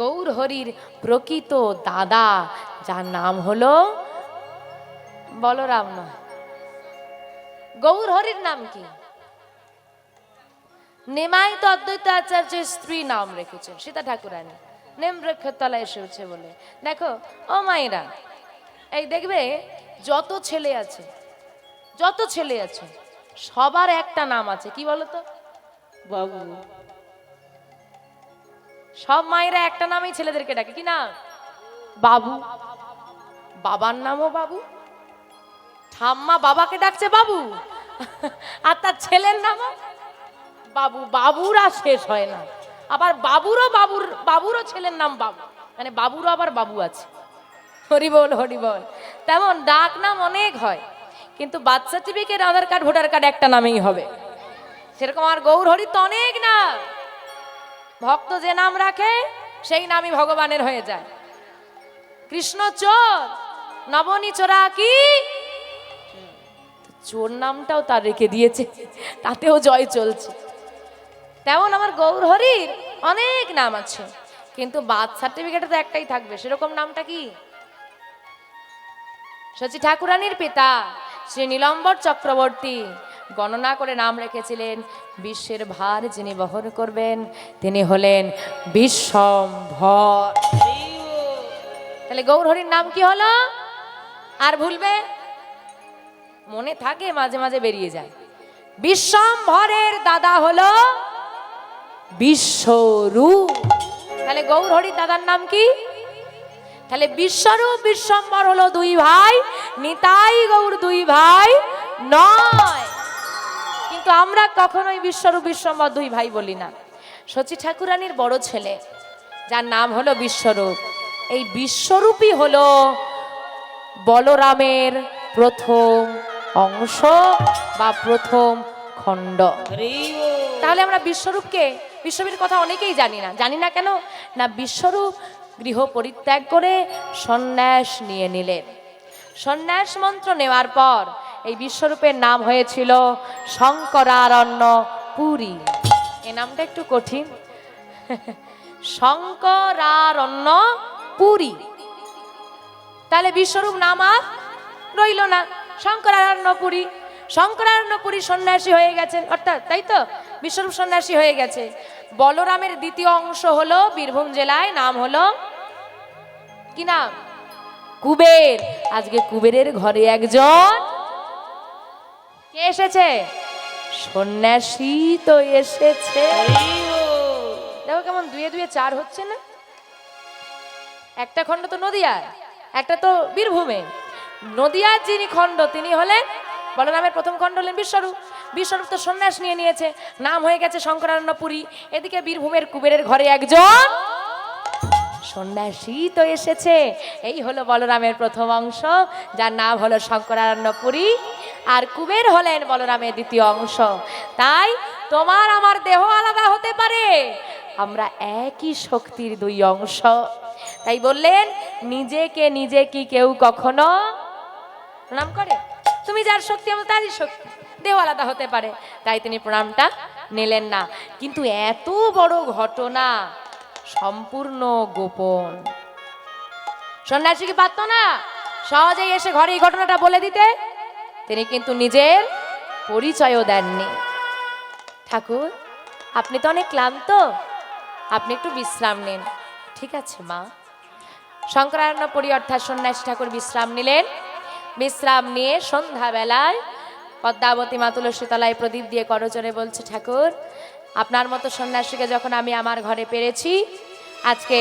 গৌর হরির প্রকৃত দাদা, যার নাম হলো বলরাম নয়। গৌর হরির নাম কি? নেমাই তো অদ্বৈত আচার্যের স্ত্রী নাম রেখেছেন সীতা ঠাকুরানী, নেম বৃক্ষের তলায় এসেছে বলে। দেখো ও মায়েরা, এই দেখবে যত ছেলে আছে, যত ছেলে আছে সবার একটা নাম আছে, কি বলতো? বাবু। সব মায়েরা একটা নামেই ছেলেদেরকে ডাকে, কি না? বাবু। বাবার নামও বাবু, ঠাম্মা বাবাকে ডাকছে বাবু, আর তার ছেলের নামও বাবু। বাবুরা শেষ হয় না, আবার বাবুরও ছেলের নাম বাবু, মানে বাবুরও আবার বাবু আছে। হরি বল হরি বল। তেমন ডাক নাম অনেক হয়, কিন্তু বার্থ সার্টিফিকেট, আধার কার্ড, ভোটার কার্ড একটা নামেই হবে। সেরকম আর গৌর হরি তো অনেক নাম, ভক্ত যে নাম রাখে সেই নামই ভগবানের হয়ে যায়। কৃষ্ণ চোর, নবনী চোরা কি, চোর নামটাও তার রেখে দিয়েছে, তাতেও জয় চলছে। তেমন আমার গৌর হরির অনেক নাম আছে, কিন্তু বার্থ সার্টিফিকেটে তো একটাই থাকবে। সেরকম নামটা কি? সচি ঠাকুরানীর পিতা শ্রী নীলম্বর চক্রবর্তী গণনা করে নাম রেখেছিলেন, বিশ্বের ভার যিনি বহন করবেন তিনি হলেন বিশ্বম্ভর। তাহলে গৌর হরির নাম কি হলো? আর ভুলবে, মনে থাকে মাঝে মাঝে বেরিয়ে যায়। বিশ্বম্ভরের দাদা হলো বিশ্বরূপ। তাহলে গৌর হরির দাদার নাম কি? তাহলে বিশ্বরূপ বিশ্বম্বর হলো দুই ভাই, নিতাই গৌর দুই ভাই নয়। কিন্তু আমরা কখনোই বিশ্বরূপ বিশ্বম্বর দুই ভাই বলি না। সচি ঠাকুরানীর বড় ছেলে যার নাম হলো বিশ্বরূপ, এই বিশ্বরূপই হলো বলরামের প্রথম অংশ বা প্রথম খণ্ড। তাহলে আমরা বিশ্বরূপের কথা অনেকেই জানি না কেন না, বিশ্বরূপ গৃহ পরিত্যাগ করে সন্ন্যাস নিয়ে নিলেন। সন্ন্যাস মন্ত্র নেওয়ার পর এই বিশ্বরূপের নাম হয়েছিল শঙ্করারণ্য পুরী। এই নামটা একটু কঠিন, শঙ্করারণ্য পুরী। তাহলে বিশ্বরূপ নাম আর রইল না, শঙ্করারণ্য পুরী। শঙ্করারণ্য পুরী সন্ন্যাসী হয়ে গেছেন, অর্থাৎ তাই তো বিশ্বরূপ সন্ন্যাসী হয়ে গেছে। বলরামের দ্বিতীয় অংশ হলো বীরভূম জেলায়, নাম হলো কি নাম? কুবের। আজকে কুবেরের ঘরে একজন কে এসেছে? সন্ন্যাসী তো এসেছে। দেখো কেমন দুয়ে দুয়ে চার হচ্ছে না? একটা খণ্ড তো নদিয়ার, একটা তো বীরভূমে। নদিয়ার যিনি খণ্ড তিনি হলেন বলরামের প্রথম খণ্ড হলেন বিশ্বরূপ। বিশ্বরূপ তো সন্ন্যাস নিয়ে নিয়েছে, নাম হয়ে গেছে শঙ্করারণ্য পুরী। এদিকে বীরভূমের কুবেরের ঘরে একজন সন্ন্যাসী তো এসেছে। এই হলো বলরামের প্রথম অংশ, যার নাম হলো শঙ্করারণ্য পুরী। আর কুবের হলেন বলরামের দ্বিতীয় অংশ। তাই তোমার আমার দেহ আলাদা হতে পারে, আমরা একই শক্তির দুই অংশ। তাই বললেন নিজে কি কেউ কখনো প্রণাম করে? তুমি যার শক্তি আমার তারই শক্তি, দেহ আলাদা হতে পারে, তাই তিনি প্রণামটা নিলেন না। কিন্তু এত বড় ঘটনা সম্পূর্ণ গোপন। সন্ন্যাসী কি পারত না সহজেই এসে ঘরে এই ঘটনাটা বলে দিতে? তিনি কিন্তু নিজের পরিচয়ও দেননি। ঠাকুর, আপনি তো অনেক ক্লান্ত, আপনি একটু বিশ্রাম নিন। ঠিক আছে মা। শঙ্করারণ্য পুরী অর্থাৎ সন্ন্যাসী ঠাকুর বিশ্রাম নিলেন। বিশ্রাম নিয়ে সন্ধ্যাবেলায় পদ্মাবতী মা তুলসী তলায় প্রদীপ দিয়ে করজোড়ে বলছে, ঠাকুর আপনার মতো সন্ন্যাসীকে যখন আমি আমার ঘরে পেরেছি, আজকে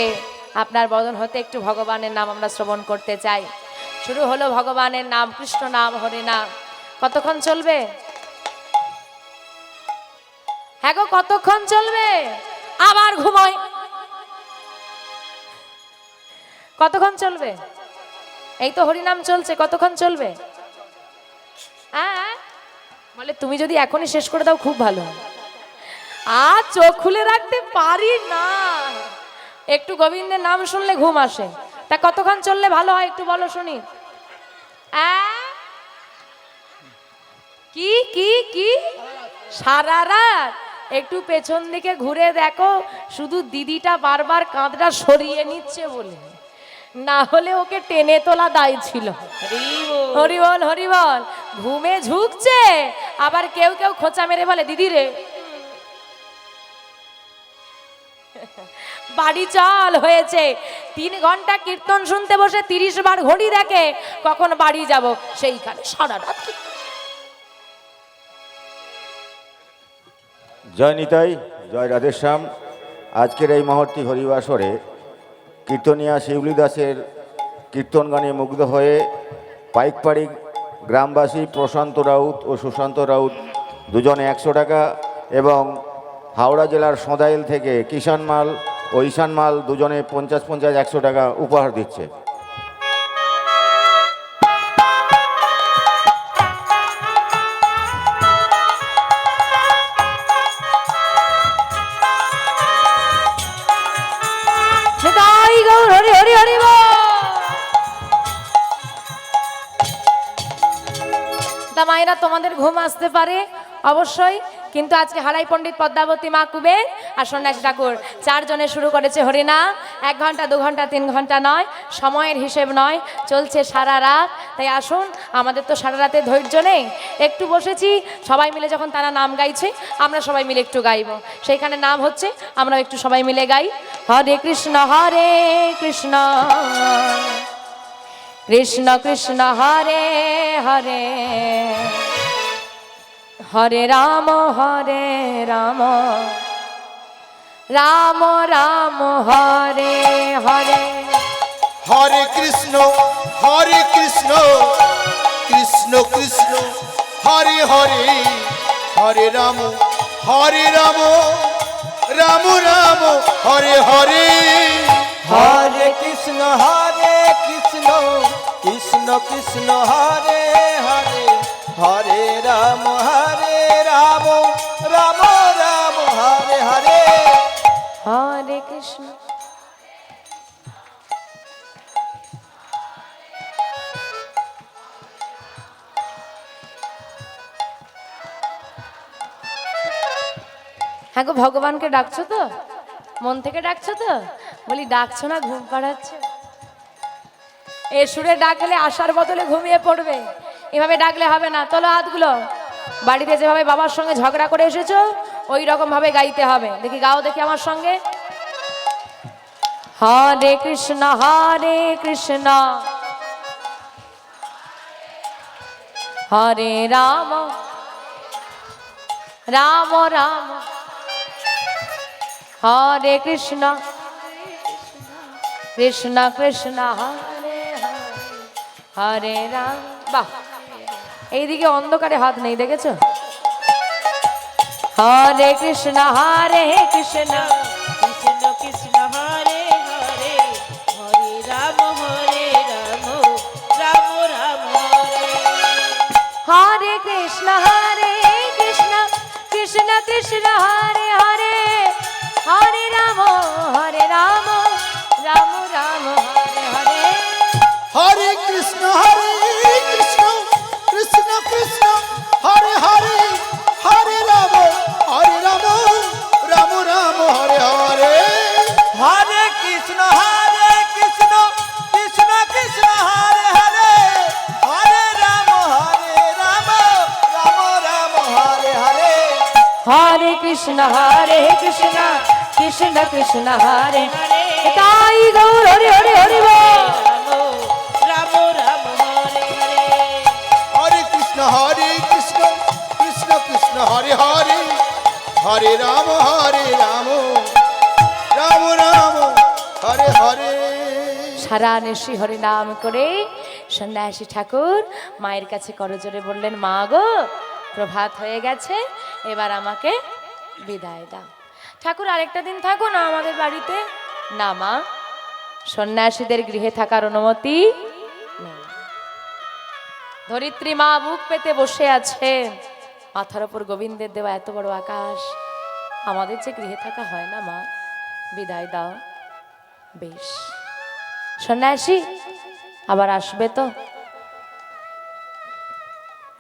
আপনার বদন হতে একটু ভগবানের নাম আমরা শ্রবণ করতে চাই। শুরু হলো ভগবানের নাম, কৃষ্ণ নাম, হরি নাম। কতক্ষণ চলবে? হ্যাঁ গো, কতক্ষণ চলবে? আবার ঘুমোয়। কতক্ষণ চলবে? এই তো হরিনাম চলছে, কতক্ষণ চলবে? বলে তুমি যদি এখনই শেষ করে দাও খুব ভালো। আর চোখ খুলে রাখতে পারি না, একটু গোবিন্দের নাম শুনলে ঘুম আসে। তা কতক্ষণ চললে ভালো হয় একটু বলো শুনি। কি কি কি সারা রাত? একটু পেছন দিকে ঘুরে দেখো, শুধু দিদিটা বারবার কাঁধটা সরিয়ে নিচ্ছে বলে, না হলে ওকে টেনে তোলা দায় ছিল। হরিবল হরিবল। ঘুমে ঝুঁকছে, আবার কেউ কেউ খোঁচা মেরে বলে, দিদি রে বাড়ি চল, হয়েছে 3 ঘন্টা কীর্তন শুনতে বসে 30 বার ঘড়ি দেখে কখন বাড়ি যাব, সেইখানে সারা রাত। জয় নিতাই, জয় রাধেশ্যাম। আজকের এই মহর্তি হরিবাসরে কীর্তনিয়া শিউলি দাসের কীর্তন গানে মুগ্ধ হয়ে পাইকপাড়ি গ্রামবাসী প্রশান্ত রাউত ও সুশান্ত রাউত দুজনে 100 টাকা এবং হাওড়া জেলার সদাইল থেকে কিষান মাল ও ঈশান মাল দুজনে 50-50 100 টাকা উপহার দিচ্ছে। হরি হরি হরি বল। তা মায়েরা, তোমাদের ঘুম আসতে পারে অবশ্যই, কিন্তু আজকে হারাই পণ্ডিত, পদ্মাবতী মা, কুবের আর সন্ন্যাসী ঠাকুর 4 জনে শুরু করেছে হরিনাম। 1 ঘন্টা 2 ঘন্টা 3 ঘন্টা নয়, সময়ের হিসেব নয়, চলছে সারা রাত। তাই আসুন, আমাদের তো সারা রাতে ধৈর্য নেই, একটু বসেছি সবাই মিলে, যখন তারা নাম গাইছে আমরা সবাই মিলে একটু গাইব। সেইখানে নাম হচ্ছে, আমরা একটু সবাই মিলে গাই। হরে কৃষ্ণ কৃষ্ণ কৃষ্ণ কৃষ্ণ হরে হরে, হরে রাম রাম রাম হরে হরে। হরে কৃষ্ণ কৃষ্ণ কৃষ্ণ হরে হরে, হরে রাম রাম রাম হরে হরে। হরে কৃষ্ণ কৃষ্ণ কৃষ্ণ হরে হরে, হরে রাম রাম রাম হরে হরে। হরে কৃষ্ণ হ্যাঁ গো, ভগবানকে ডাকছো তো? মন থেকে ডাকছো তো? বলি ডাকছো না, ঘুম পাড়াচ্ছে। এ সুরে ডাকলে আসার বদলে ঘুমিয়ে পড়বে, এভাবে ডাকলে হবে না। তোলো হাতগুলো। বাড়িতে যেভাবে বাবার সঙ্গে ঝগড়া করে এসেছো ওই রকম ভাবে গাইতে হবে। দেখি গাও দেখি আমার সঙ্গে। হরে কৃষ্ণ হরে রাম রাম রাম হরে কৃষ্ণ কৃষ্ণ কৃষ্ণ হরে হরে রাম। বাহ, এইদিকে অন্ধকারে হাত নেই, দেখেছো? হরে কৃষ্ণ কৃষ্ণ কৃষ্ণ হরে হরে, হরে রাম রাম রাম হরে। হরে কৃষ্ণ কৃষ্ণ কৃষ্ণ কৃষ্ণ হরে হরে, হরে রাম রাম রাম হরে হরে। হরে কৃষ্ণ কৃষ্ণ কৃষ্ণ হরে হরে, হরে রাম রাম রাম হরে হরে। হরে কৃষ্ণ কৃষ্ণ কৃষ্ণ হরে হরে, হরে রাম রাম রাম হরে হরে। হরে কৃষ্ণ কৃষ্ণ কৃষ্ণ কৃষ্ণ হরে তাই গৌর হরি হরি হরি বল। রাম রাম হরে হরে। হরে কৃষ্ণ কৃষ্ণ কৃষ্ণ হরে হরে, হরে রাম রাম রাম হরে হরে। সারা নিশি হরি নাম করে সন্ন্যাসী ঠাকুর মায়ের কাছে করজোরে বললেন, মা গো, প্রভাত হয়ে গেছে, এবার আমাকে বিদায় দাও। ঠাকুর আরেকটা দিন থাকো না আমাদের বাড়িতে? না মা, সন্ন্যাসীদের গৃহে থাকার অনুমতি নেই। ধরিত্রী মা বুক পেতে বসে আছে, মাথার ওপর গোবিন্দের দেওয়া এত বড় আকাশ, আমাদের যে গৃহে থাকা হয় না মা, বিদায় দাও। বেশ, সন্ন্যাসী আবার আসবে তো?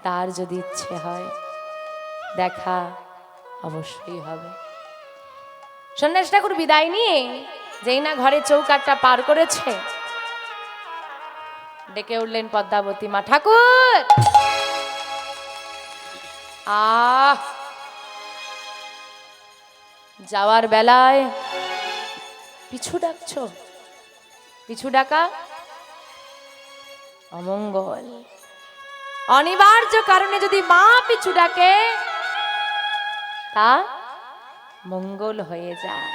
তার যদি ইচ্ছে হয় দেখা অবশ্যই হবে। সন্ন্যাসী ঠাকুর বিদায় নিয়ে যেই না ঘরে চৌকাঠটা পার করেছে, ডেকে উঠলেন পদ্মাবতী মা, ঠাকুর আহ, যাওয়ার বেলায় পিছু ডাকছো, পিছু ডাকা অমঙ্গল। অনিবার্য কারণে যদি মা পিছু ডাকে তা মঙ্গল হয়ে যায়।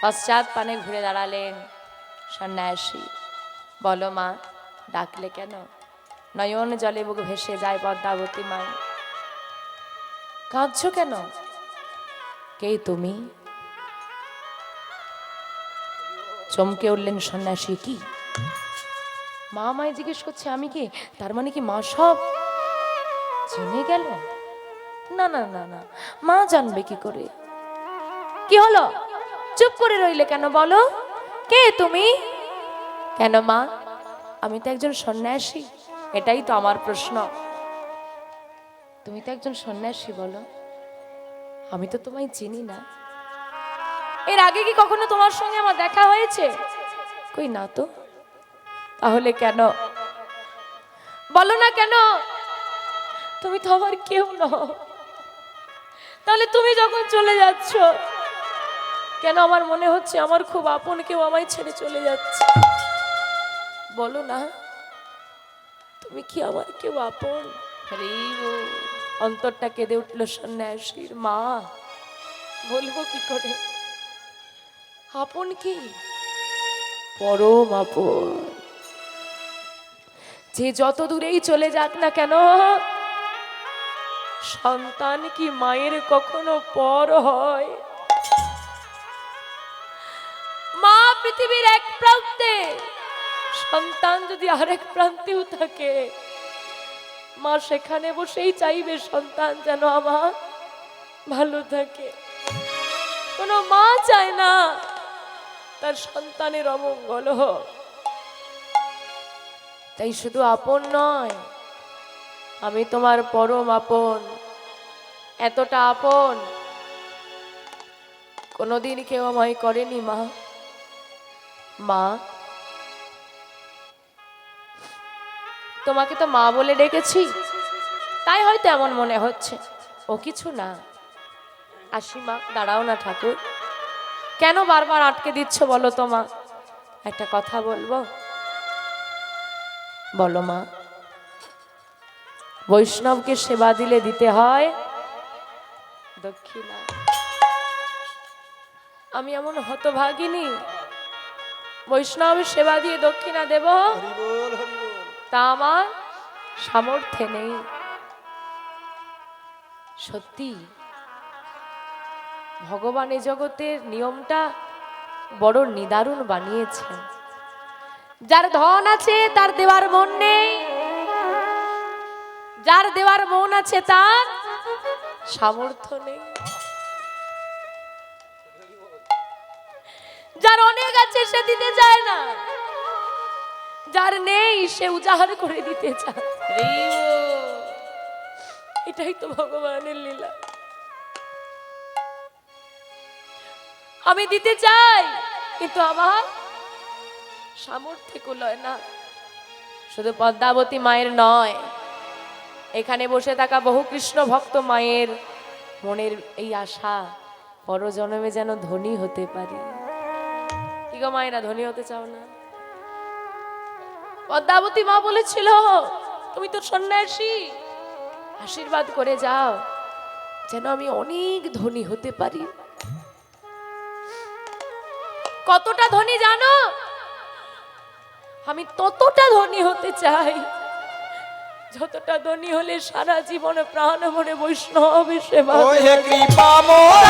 পশ্চাৎ পানে ঘুরে দাঁড়ালেন সন্ন্যাসী। বলো মা, ডাকলে কেন? নয়ন জলে বুক ভেসে যায় পদ্মাবতী মা। কাঁদছো কেন? কে তুমি? চমকে উঠলেন সন্ন্যাসী। কি মা আমায় জিজ্ঞেস করছে আমি কি? তার মানে কি মা সব জেনে গেল? না না না না, মা জানবে কি করে? কি হলো, চুপ করে রইলে কেন? বলো, কে তুমি? কেন মা, আমি তো একজন সন্ন্যাসী। এটাই তো আমার প্রশ্ন। তুমি তো একজন সন্ন্যাসী, বলো। আমি তো তোমায় চিনি না। এর আগে কি কখনো তোমার সঙ্গে আমার দেখা হয়েছে? কই না তো। তাহলে কেন? বলো না কেন? তুমি তো আমার কেউ নও। তাহলে তুমি যখন চলে যাচ্ছ, কেন আমার মনে হচ্ছে আমার খুব আপন কেউ আমায় ছেড়ে চলে যাচ্ছে। বলো না, তুমি কি আমার কেউ আপন? অন্তরটা কেঁদে উঠল সন্ন্যাসীর। মা, বলবো কি করে? আপন কি? পরম আপন। যে যত দূরেই চলে যাক না কেন, সন্তান কি মায়ের কখনো পর হয়? মা পৃথিবীর এক প্রান্তে, সন্তান যদি আরেক প্রান্তেও থাকে, মা সেখানে বসেই চাইবে সন্তান যেন আমার ভালো থাকে। কোনো মা চায় না তার সন্তানের অমঙ্গল হোক। তাই শুধু আপন নয়, আমি তোমার পরম আপন। এতটা আপন কোনোদিন কেউ আমায় করেনি মা। মা, তোমাকে তো মা বলে ডেকেছি, তাই হয়তো এমন মনে হচ্ছে। ও কিছু না। আসি মা। দাঁড়াও না ঠাকুর, কেন বারবার আটকে দিচ্ছ বলো তো মা? একটা কথা বলবো। বলো মা। বৈষ্ণবকে সেবা দিলে দিতে হয় দক্ষিণা। আমি এমন হতভাগিনী, বৈষ্ণব সেবা দিয়ে দক্ষিণা দেব তা আমার সামর্থ্যে নেই। সত্যি ভগবান এ জগতের নিয়মটা বড় নিদারুণ বানিয়েছেন। যার ধন আছে তার দেওয়ার মন নেই, যার দেওয়ার মন আছে তার সামর্থ্য নেই। যার অনেক আছে সে দিতে চায় না, যার নেই সে উজাড় করে দিতে চায়। এটাই তো ভগবানের লীলা। আমি দিতে চাই, কিন্তু আমার সামর্থ্য কুলায় না। শুধু পদ্মাবতী মায়ের নয়, এখানে বসে থাকা বহু কৃষ্ণ ভক্ত মায়ের মনের এই আশা, পরজন্মে যেন ধনী হতে পারি। কি গো মায়েরা, ধনী হতে চাও না? পদ্মাবতী মা বলেছিল, তুমি তো সন্ন্যাসী, আশীর্বাদ করে যাও যেন আমি অনেক ধনী হতে পারি। কতটা ধনী জানো? আমি ততটা ধনী হতে চাই যতটা ধনী হলে সারা জীবন প্রাণ ভরে বৈষ্ণব সেবা। ওহে কৃপাময়,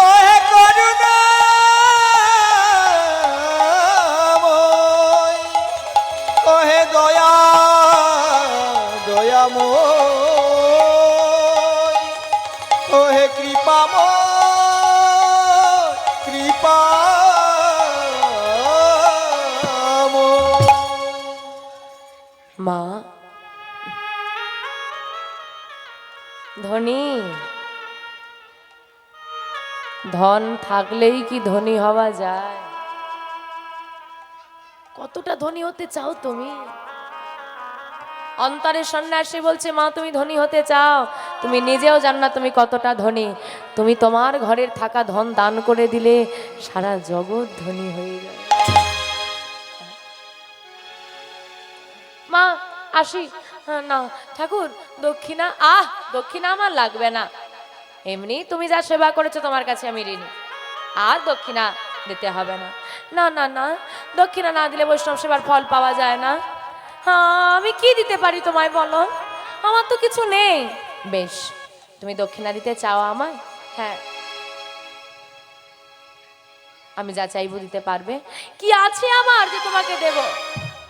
ওহে করুণাময়, ওহে দয়াময়, ওহে কৃপাময়, মা, ধনী, ধন থাকলেই কি ধনী হওয়া যায়? কতটা ধনী হতে চাও তুমি? অন্তরের সন্ন্যাসী বলছে, মা তুমি ধনী হতে চাও, তুমি নিজেও জান না তুমি কতটা ধনী। তুমি তোমার ঘরের থাকা ধন দান করে দিলে সারা জগৎ ধনী হয়ে যায়। মা আসি। না ঠাকুর, দক্ষিণা দক্ষিণা আমার লাগবে না, এমনি তুমি যা সেবা করেছো তোমার কাছে আমি ঋণী, আর দক্ষিণা দিতে হবে না। না না না, দক্ষিণা না দিলে বৈষ্ণব সেবার ফল পাওয়া যায় না। হ্যাঁ, আমি কি দিতে পারি তোমায় বলো? আমার তো কিছু নেই। বেশ, তুমি দক্ষিণা দিতে চাও আমায়? হ্যাঁ, আমি যা চাইবো দিতে পারবে? কি আছে আমার যে তোমাকে দেব?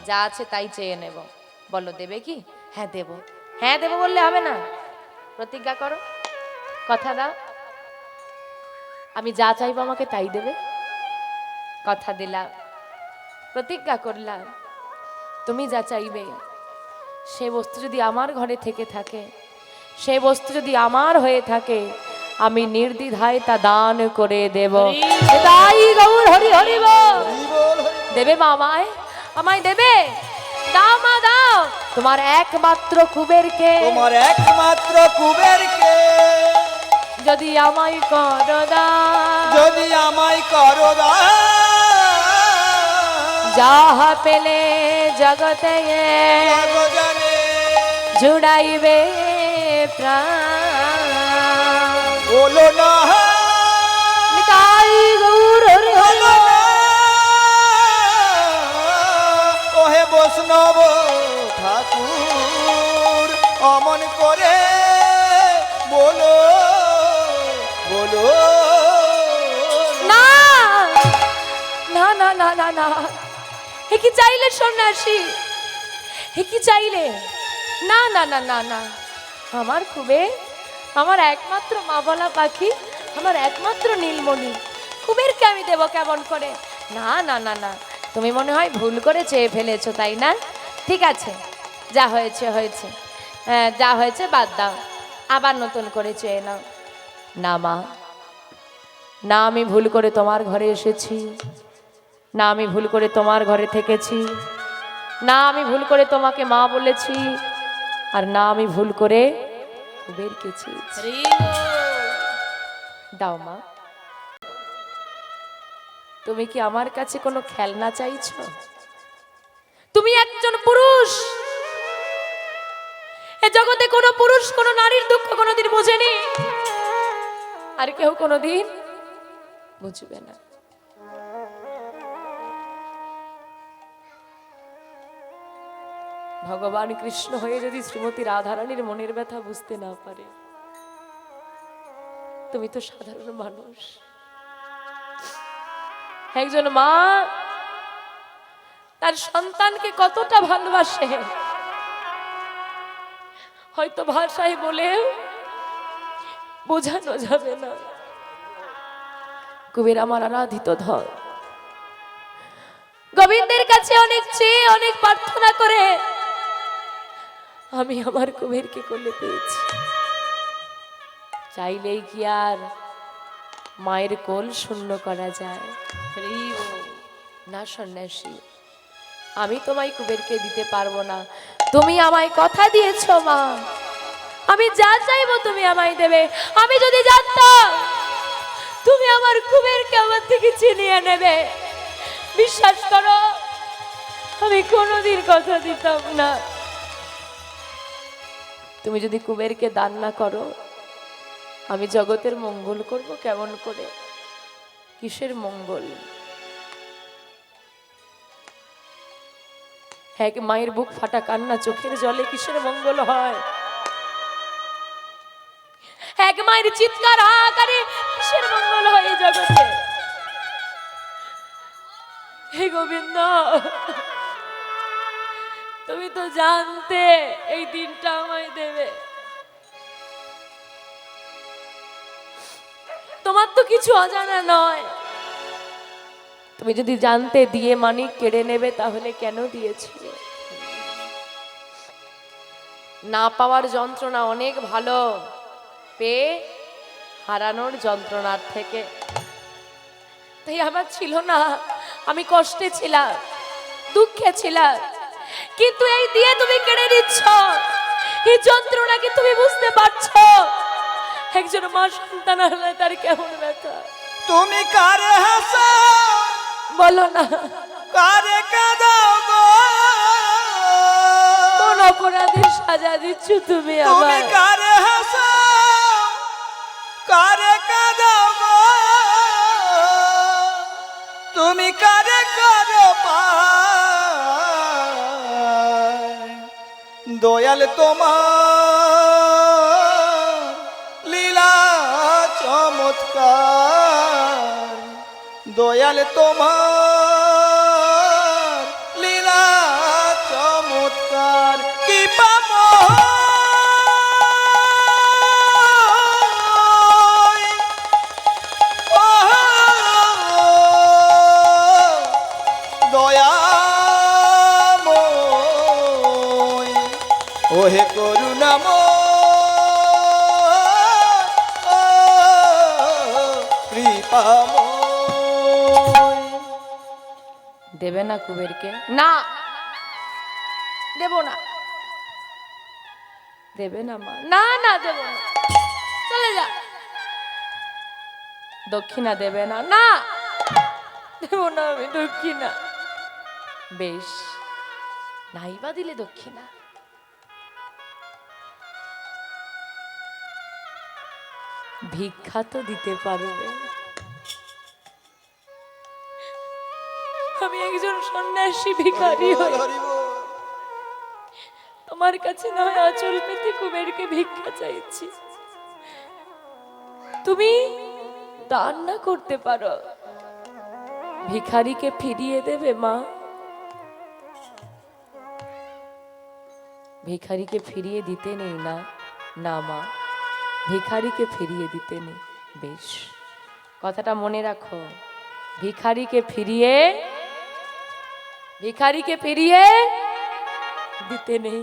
যা আছে তাই চেয়ে নেব। বলো দেবে কি? হ্যাঁ দেব। হ্যাঁ দেব বললে হবে না, প্রতিজ্ঞা করো, কথা দাও। আমি যা চাইবো আমাকে তাই দেবে? কথা দিলাম, প্রতিজ্ঞা করলাম। তুমি যা চাইবে সে বস্তু যদি আমার ঘরে থেকে থাকে, সে বস্তু যদি আমার হয়ে থাকে, আমি নির্দ্বিধায় তা দান করে দেব। তাই গৌর হরি হরি বল। দেবে মা আমায়? আমায় দেবে? দাও মা দাও, তোমার একমাত্র কুবেরকে, তোমার একমাত্র কুবেরকে যদি আমায় করো দান, যদি আমায় করো যাহা পেলে জগতে জানে জুড়াইবে প্রাণ। বলো না নিতাই গৌর হরি হরি বলো না, ওহে বৈষ্ণব ঠাকুর অমন করে বলো বলো না না না না না না, হে কি চাইলে সন্ন্যাসী? হে কি চাইলে? না না না না না, আমার কুবের, আমার একমাত্র মা বলা পাখি, আমার একমাত্র নীলমণি, কুবেরকে আমি দেব কেমন করে? না না না না, তুমি মনে হয় ভুল করে চেয়ে ফেলেছো, তাই না? ঠিক আছে, যা হয়েছে হয়েছে, হ্যাঁ যা হয়েছে বাদ দাও, আবার নতুন করে চেয়ে নাও। না মা, না আমি ভুল করে তোমার ঘরে এসেছি, না আমি ভুল করে তোমার ঘরে থেকেছি, না আমি ভুল করে তোমাকে মা বলেছি, আর না আমি ভুল করে কুবেরকে চেয়েছি। দাও মা। তুমি কি আমার কাছে কোনো খেলনা চাইছো? তুমি একজন পুরুষ, এ জগতে কোনো পুরুষ কোনো নারীর দুঃখ কোনোদিন বোঝেনি, আর কেউ কোনোদিন বুঝবে না। ভগবান কৃষ্ণ হয়ে যদি শ্রীমতী রাধারানীর মনের ব্যথা বুঝতে না পারে, তুমি তো সাধারণ মানুষ। একজন মা তার সন্তানকে কতটা ভালোবাসে, হয়তো ভাষায় বলে বোঝানো যাবে না। কুবের আমার আরাধিত ধন, গোবিন্দের কাছে অনেক চেয়ে অনেক প্রার্থনা করে আমি আমার কুবেরকে কোলে পেয়েছি। চাইলেই কি আর মায়ের কোল শূন্য করা যায়? না সন্ন্যাসী, আমি তোমায় কুবেরকে দিতে পারবো না। তুমি আমায় কথা দিয়েছো মা, আমি যা চাইবো তুমি আমায় দেবে। আমি যদি জানতাম তুমি আমার কুবেরকে আমার থেকে ছিনিয়ে নেবে, বিশ্বাস করো আমি কোনোদিন কথা দিতাম না। তুমি যদি কুবেরকে দান না করো, আমি জগতের মঙ্গল করব কেমন করে? কিসের মঙ্গল? এক মায়ের বুক ফাটা কান্না চোখের জলে কিসের মঙ্গল হয়? এক মায়ের চিৎকার হাহাকারে কিসের মঙ্গল হয় এই জগতে? হে গোবিন্দ, তুমি তো জানতে এই দিনটা আমায় দেবে, তোমার তো কিছু অজানা নয়। তুমি যদি জানতে দিয়ে মানিক কেড়ে নেবে তাহলে কেন দিয়েছিলে? না পাওয়ার যন্ত্রণা অনেক ভালো, পেয়ে হারানোর যন্ত্রণার থেকে। তাই আমার ছিল না, আমি কষ্টে ছিলাম, দুঃখে ছিলাম, কিন্তু এই দিয়ে তুমি কেড়ে নিচ্ছ। এই যন্ত্রণা কি তুমি বুঝতে পারছো? একজন মা সন্তান হলে তার কেমন ব্যথা। তুমি কারে হাসো বলো না, কারে কাঁদাও গো, কোন অপরাধের সাজা দিচ্ছ তুমি তুমি আমার? কারে হাসো কারে কাঁদাও গো, তুমি কারে করো পার, দয়াল তোমার লীলা চমৎকার, দয়াল তোমার লীলা চমৎকার, কি পামো দয়াময়, ওহে করুণাময়, কৃপাময়। দেবে না কুবেরকে? না, দেব না। দেবে না মা? না না, দেব না, চলে যা। দক্ষিণা দেবে না? না, দেব না আমি দক্ষিণা। বেশ, নাইবা দিলে দক্ষিণা, ভিক্ষা তো দিতে পারবে। আমি একজন সন্ন্যাসী ভিখারি হই, তোমার কাছে নয় আঁচল পেতে কুবেরকে ভিক্ষা চাইছি। তুমি দান না করতে পারো, ভিখারিকে ফিরিয়ে দেবে মা? ভিখারিকে ফিরিয়ে দিতে নেই না? না মা, ভিখারিকে ফিরিয়ে দিতে নেই। বেশ, কথাটা মনে রাখো, ভিখারিকে ফিরিয়ে দিতে নেই।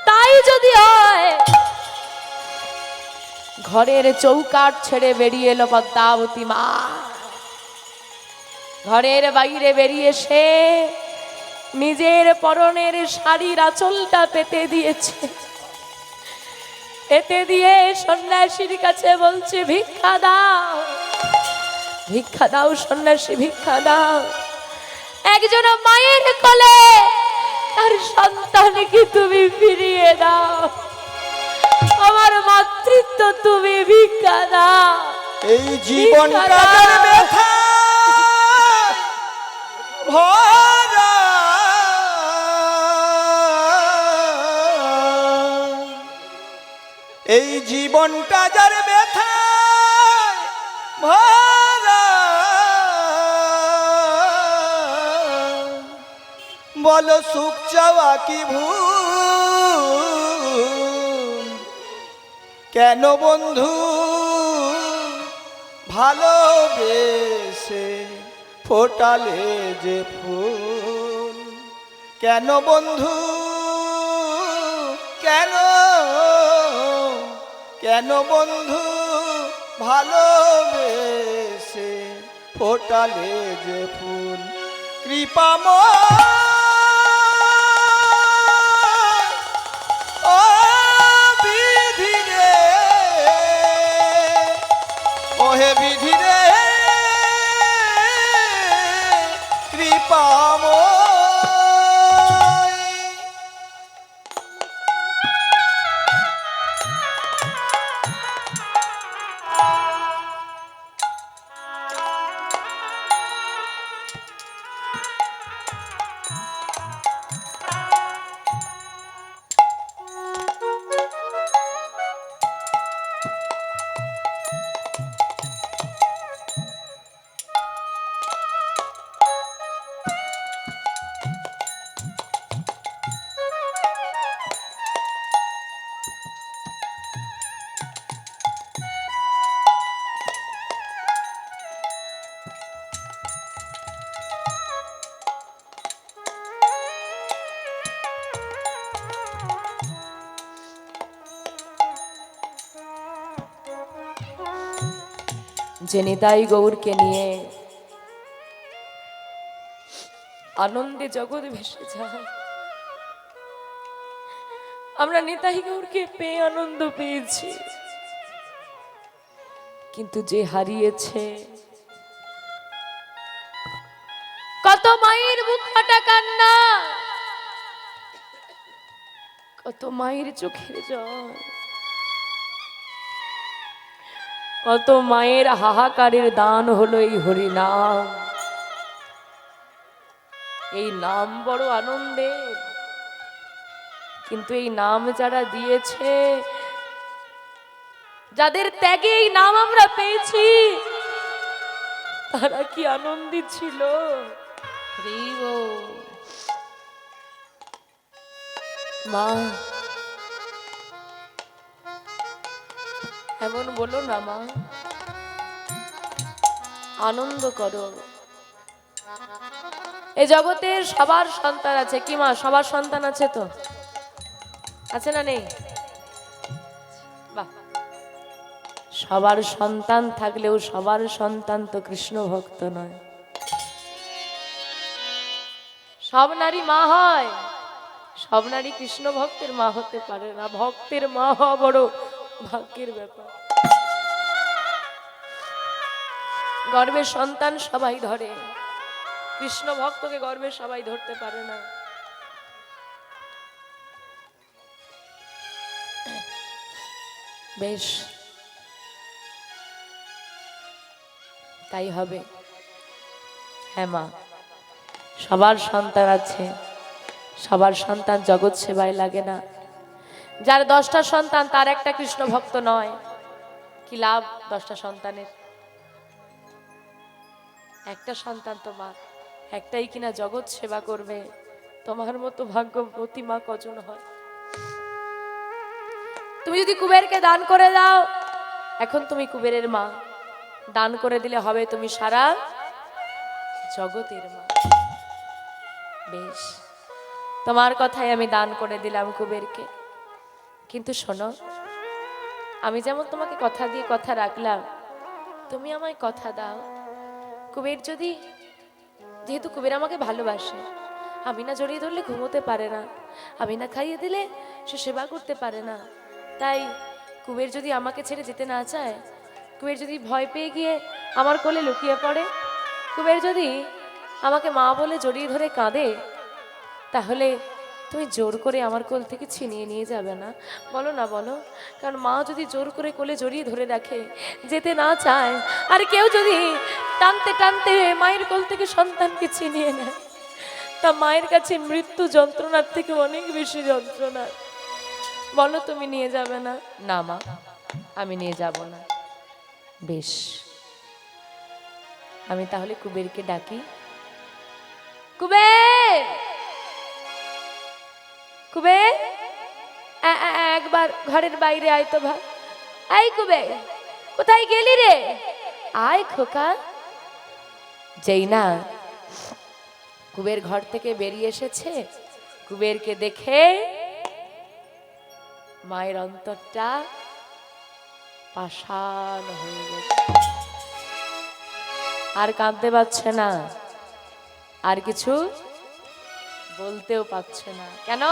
তাই যদি হয়, ঘরের চৌকাঠ ছেড়ে বেরিয়ে এলো পদ্মাবতী মা। ঘরের বাইরে বেরিয়ে সে নিজের পরনের শাড়ির আঁচলটা পেতে দিয়েছে। পেতে দিয়ে সন্ন্যাসীর কাছে বলছে, ভিক্ষা দাও, ভিক্ষা দাও সন্ন্যাসী, ভিক্ষা দাও। একজন মায়ের কোলে তার সন্তানকে তুমি ফিরিয়ে দাও, আমার মাতৃত্ব তুমি ভিক্ষা দাও। এই জীবনটা যার ব্যথা ভরা, এই জীবনটা যার ব্যথা ভরা, বলো সুখ চাওয়া কি ভুল, কেন বন্ধু ভালোবেসে ফোটালে যে ফুল, কেন বন্ধু কেন, কেন বন্ধু ভালোবেসে ফোটালে যে ফুল, কৃপাময় ও বিধি রে, ওহে বিধি রে, কৃপাময়। যে নিতাই গৌরকে নিয়ে আনন্দে জগৎ ভেসে যায়। আমরা নিতাই গৌরকে পেয়ে আনন্দ পেয়েছি, কিন্তু যে হারিয়েছে, কত মায়ের বুক ফাটা কান্না, কত মায়ের চোখের জল, কত মায়ের হাহাকারের দান হলো এই হরি নাম। এই নাম বড় আনন্দের, কিন্তু এই নাম যারা দিয়েছে, যাদের ত্যাগে এই নাম আমরা পেয়েছি, তারা কি আনন্দিত ছিল? মা এমন বলো না মা, আনন্দ করো। এই জগতের সবার সন্তান আছে কি মা? সবার সন্তান আছে তো? আছে না নেই? বাহ, সবার সন্তান থাকলেও সবার সন্তান তো কৃষ্ণ ভক্ত নয়। সব নারী মা হয়, সব নারী কৃষ্ণ ভক্তের মা হতে পারে না। ভক্তের মা হওয়া বড় ভাগ্যের ব্যাপার। গর্ভের সন্তান সবাই ধরে, কৃষ্ণ ভক্তকে গর্ভে সবাই ধরতে পারে না। বেশ, তাই হবে। হ্যাঁ মা, সবার সন্তান আছে, সবার সন্তান জগৎ সেবায় লাগে না। যার 10টা সন্তান তার একটা কৃষ্ণ ভক্ত নয়, কি লাভ 10টা সন্তানের? একটা সন্তান তোমার, একটাই কিনা জগৎ সেবা করবে। তোমার মতো ভাগ্যবতী মা কজন হয়? তুমি যদি কুবেরকে দান করে দাও, এখন তুমি কুবেরের মা, দান করে দিলে হবে তুমি সারা জগতের মা। বেশ, তোমার কথাই আমি দান করে দিলাম কুবেরকে। কিন্তু শোনো, আমি যেমন তোমাকে কথা দিয়ে কথা রাখলাম, তুমি আমায় কথা দাও। কুবের যদি, যেহেতু কুবের আমাকে ভালোবাসে, আমি না জড়িয়ে ধরলে ঘুমোতে পারে না, আমি না খাইয়ে দিলে সে সেবা করতে পারে না। তাই কুবের যদি আমাকে ছেড়ে যেতে না চায়, কুবের যদি ভয় পেয়ে গিয়ে আমার কোলে লুকিয়ে পড়ে, কুবের যদি আমাকে মা বলে জড়িয়ে ধরে কাঁদে, তাহলে তুমি জোর করে আমার কোল থেকে ছিনিয়ে নিয়ে যাবে না? বলো না, বলো। কারণ মা যদি জোর করে কোলে জড়িয়ে ধরে রাখে, যেতে না চায়, আর কেউ যদি টানতে টানতে মায়ের কোল থেকে সন্তানকে ছিনিয়ে নেয়, তা মায়ের কাছে মৃত্যু যন্ত্রণার থেকে অনেক বেশি যন্ত্রণা। বলো, তুমি নিয়ে যাবে না? না মা, আমি নিয়ে যাব না। বেশ, আমি তাহলে কুবেরকে ডাকি। কুবের, কুবের, একবার ঘরের বাইরে আয় তো ভাই। আই কুবের, কোথায় গেলি রে? আয় খোকা। যেই না কুবের ঘর থেকে বেরিয়ে এসেছে, কুবেরকে দেখে মায়ের অন্তরটা পাষাণ হয়ে গেছে। আর কাঁদতে পারছে না, আর কিছু বলতেও পারছে না। কেন?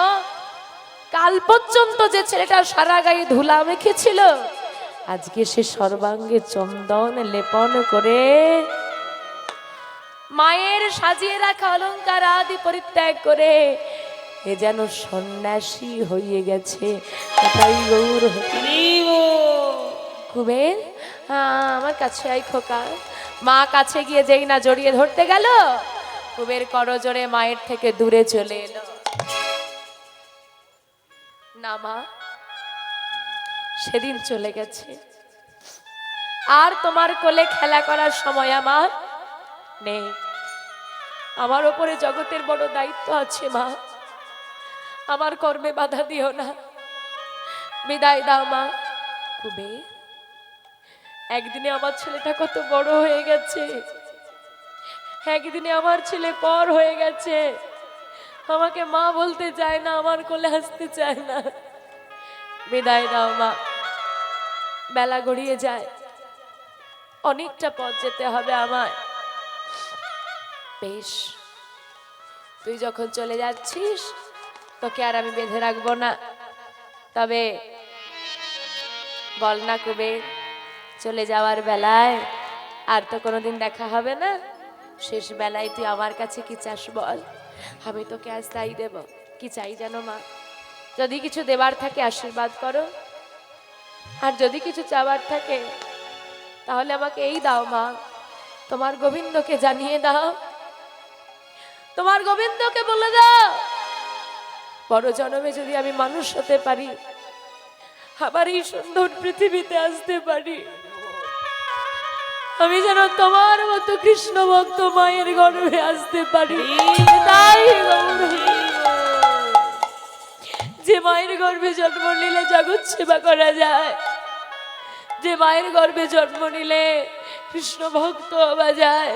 কাল পর্যন্ত যে ছেলেটা সারা গায়ে ধুলা মেখেছিল, আজকে সে সর্বাঙ্গে চন্দন লেপন করে মায়ের সাজিয়ে রাখা অলংকার আদি পরিত্যাগ করে এ যেন সন্ন্যাসী হয়ে গেছে। তাই গৌর কুবের, আমার কাছে আই খোকা। মা কাছে গিয়ে যেই না জড়িয়ে ধরতে গেল, কুবের করজোড়ে মায়ের থেকে দূরে চলে এলো। না মা, সেদিন চলে গেছে, আর তোমার কোলে খেলা করার সময় আমার নেই। আমার ওপরে জগতের বড় দায়িত্ব আছে মা, আমার কর্মে বাধা দিও না, বিদায় দাও মা। কুবের, একদিনে আমার ছেলেটা কত বড় হয়ে গেছে, একদিনে আমার ছেলে পর হয়ে গেছে, আমাকে মা বলতে চায় না, আমার কোলে আসতে চায় না। বিদায় দাও মা, বেলা গড়িয়ে যায়, অনেকটা পথ যেতে হবে আমায়। বেশ, তুই যখন চলে যাচ্ছিস তোকে আর আমি বেঁধে রাখবো না। তবে বল না কুবের, চলে যাওয়ার বেলায় আর তো কোনোদিন দেখা হবে না, শেষ বেলায় তুই আমার কাছে কি চাস বল? আমি তোকে আজ তাই দেব। কি চাই জানো মা? যদি কিছু দেবার থাকে আশীর্বাদ করো, আর যদি কিছু চাওয়ার থাকে তাহলে আমাকে এই দাও মা, তোমার গোবিন্দকে জানিয়ে দাও, তোমার গোবিন্দকে বলে দাও বড় জন্মে যদি আমি মানুষ হতে পারি, আবার এই সুন্দর পৃথিবীতে আসতে পারি, আমি যেন তোমার মতো কৃষ্ণ ভক্ত মায়ের গর্ভে আসতে পারি। তাই গৌর, যে মায়ের গর্ভে জন্ম নিলে জগৎ সেবা করা যায়, যে মায়ের গর্ভে জন্ম নিলে কৃষ্ণ ভক্ত হওয়া যায়,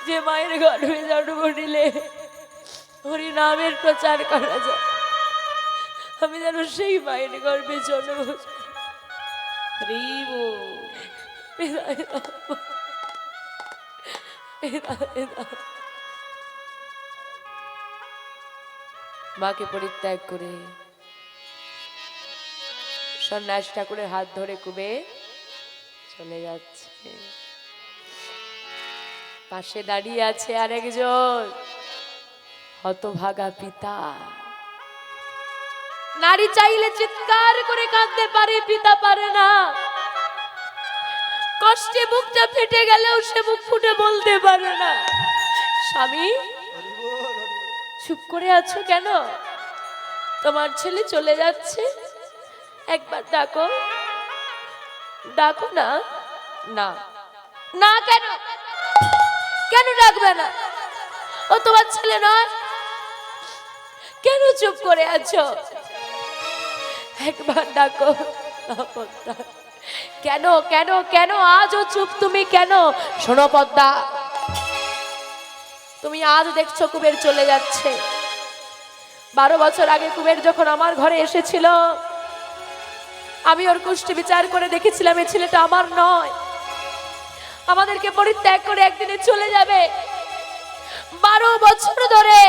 যে মায়ের গর্ভে জন্ম নিলে হরি নামের প্রচার করা যায়, আমি যেন সেই মায়ের গর্ভে জন্ম। মাকে পরিত্যাগ করে সন্ন্যাস ঠাকুরের হাত ধরে কুবের চলে যাচ্ছে। পাশে দাঁড়িয়ে আছে আরেকজন হতভাগা পিতা। নারী চাইলে চিৎকার করে কাঁদতে পারে, পিতা পারে না। কষ্টে বুকটা ফেটে গেলেও সে মুখ ফুটে বলতে পারে না। স্বামী, চুপ করে আছো কেন? তোমার ছেলে চলে যাচ্ছে, একবার ডাকো, ডাকো না। না না, কেন কেন ডাকবে না? ও তোমার ছেলে নয়? কেন চুপ করে আছো? একবার ডাকো। কেন কেন কেন আজও চুপ তুমি কেন? শোনো পদ্মা, তুমি আজ দেখছো কুবের চলে যাচ্ছে। 12 বছর আগে কুবের যখন আমার ঘরে এসেছিল, আমি ওর কুষ্টি বিচার করে দেখেছিলাম এই ছেলেটা আমার নয়, আমাদেরকে পরিত্যাগ করে একদিনে চলে যাবে। 12 বছর ধরে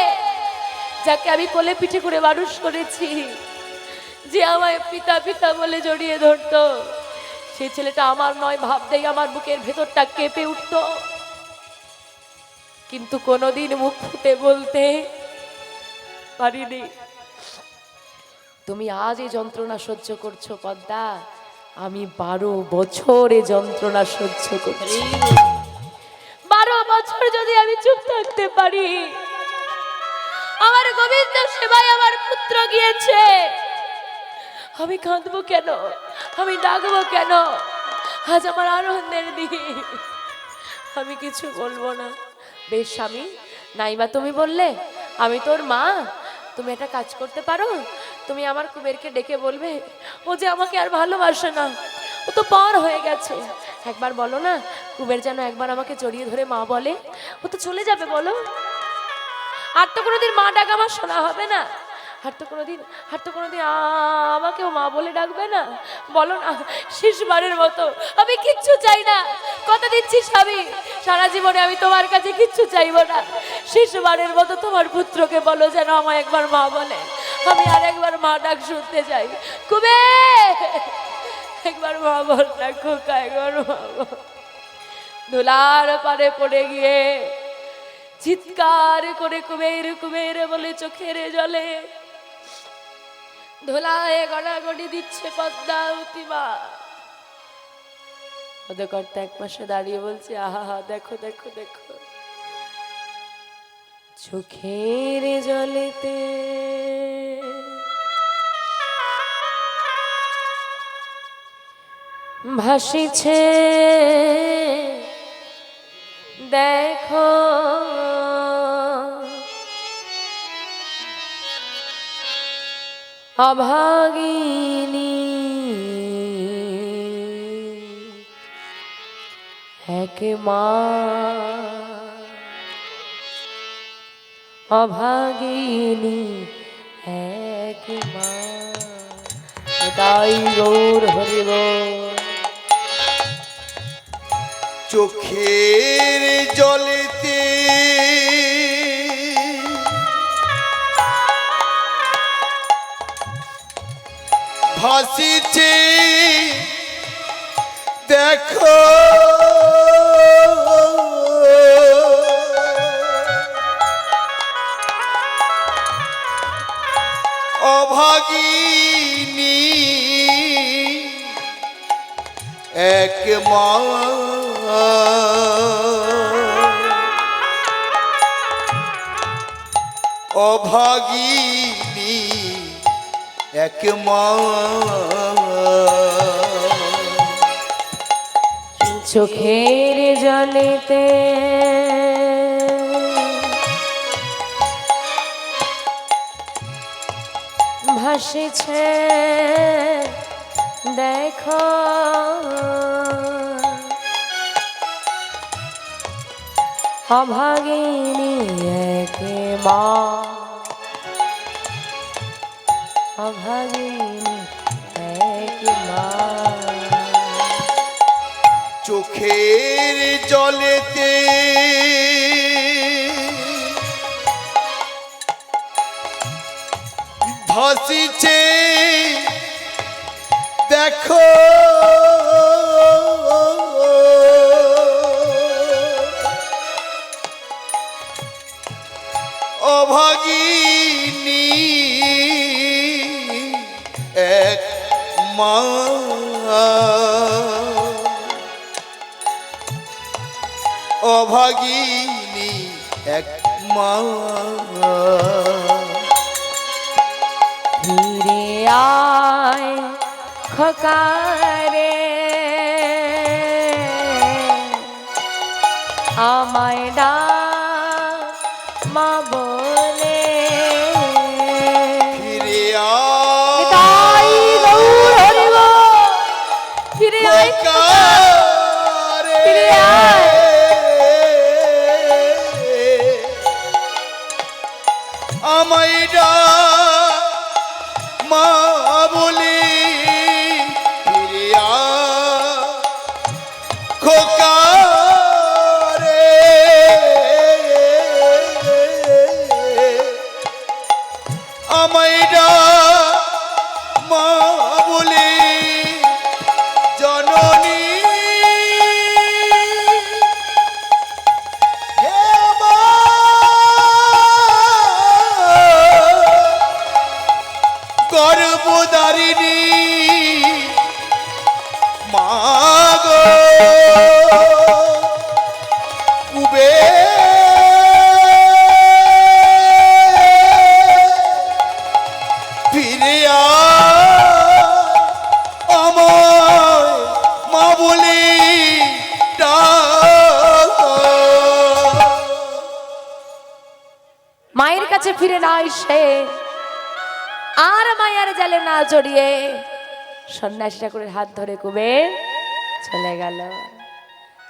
যাকে আমি কোলে পিঠে করে মানুষ করেছি, যে আমায় পিতা পিতা বলে জড়িয়ে ধরতো, সেই ছেলেটা আমার নয় ভাবতেই আমার বুকের ভেতরটা কেঁপে উঠত, কিন্তু কোনোদিন মুখ ফুটে বলতে পারিনি। তুমি আজ এই যন্ত্রণা সহ্য করছো পদ্মা, আমি 12 বছর এই যন্ত্রণা সহ্য করছি। 12 বছর যদি আমি চুপ থাকতে পারি, আমার গোবিন্দ সেবায় আমার পুত্র গিয়েছে, আমি কাঁদবো কেন? আমি ডাকবো কেন? আজ আমার আনন্দের দিন, আমি কিছু বলবো না। বেশ স্বামী, নাইবা তুমি বললে আমি তোর মা, তুমি একটা কাজ করতে পারো, তুমি আমার কুবেরকে ডেকে বলবে ও যে আমাকে আর ভালোবাসে না, ও তো পর হয়ে গেছে। একবার বলো না কুবের যেন একবার আমাকে জড়িয়ে ধরে মা বলে, ও তো চলে যাবে। বলো, আর তো কোনোদিন মা ডাক আমার শোনা হবে না, আর তো কোনোদিন আমাকেও মা বলে ডাকবে না। বলো না, শেষবারের মতো, আমি কিচ্ছু চাই না, কথা দিচ্ছি স্বামী, সারা জীবনে আমি তোমার কাছে কিচ্ছু চাইবো না। শেষবারের মতো তোমার পুত্রকে বলো যেন আমায় একবার মা বলে, আমি আর একবার মা ডাক শুনতে চাই। কুবে, একবার মা বল না খোকা, একবার মা বল। ধুলার পারে পড়ে গিয়ে চিৎকার করে কুবের কুবের বলে চোখের জলে ধুলায় গড়াগড়ি দিচ্ছে পদ্মা উতিমা। কর্তা এক পাশে দাঁড়িয়ে বলছে, আহা দেখো দেখো দেখো, চোখের জলেতে ভাসিছে দেখো অভাগিনী এক মা, অভাগিনী এক মা। তাই গৌর হরি বল। চোখের জলেতে ভাসিছে দেখো অভাগিনী এক মা অভাগিনী এক মা চোখের জলেতে ভাসিছে দেখো অভাগিনী এক মা অভাগিনী এক মা চোখের জলেতে ভাসিছে দেখো অভাগিনী এক মা অভাগিনী এক মা ফিরে আয় খোকারে আমায় ডাক মা বলে ফিরে তাই গৌর হরি বল। ফিরে আয় আরে ফিরে আয়। আমায় ডাক মা বলে ফিরে খোকা রে আমায় ডাক মা বলে জননী হে মা গর্ভধারিণী মা গো কুবে ফিরে আমায় মা বলি মায়ের কাছে ফিরে না এসে আর মায়ের জালে না জড়িয়ে সন্ন্যাসী ঠাকুরের হাত ধরে কুবের চলে গেল।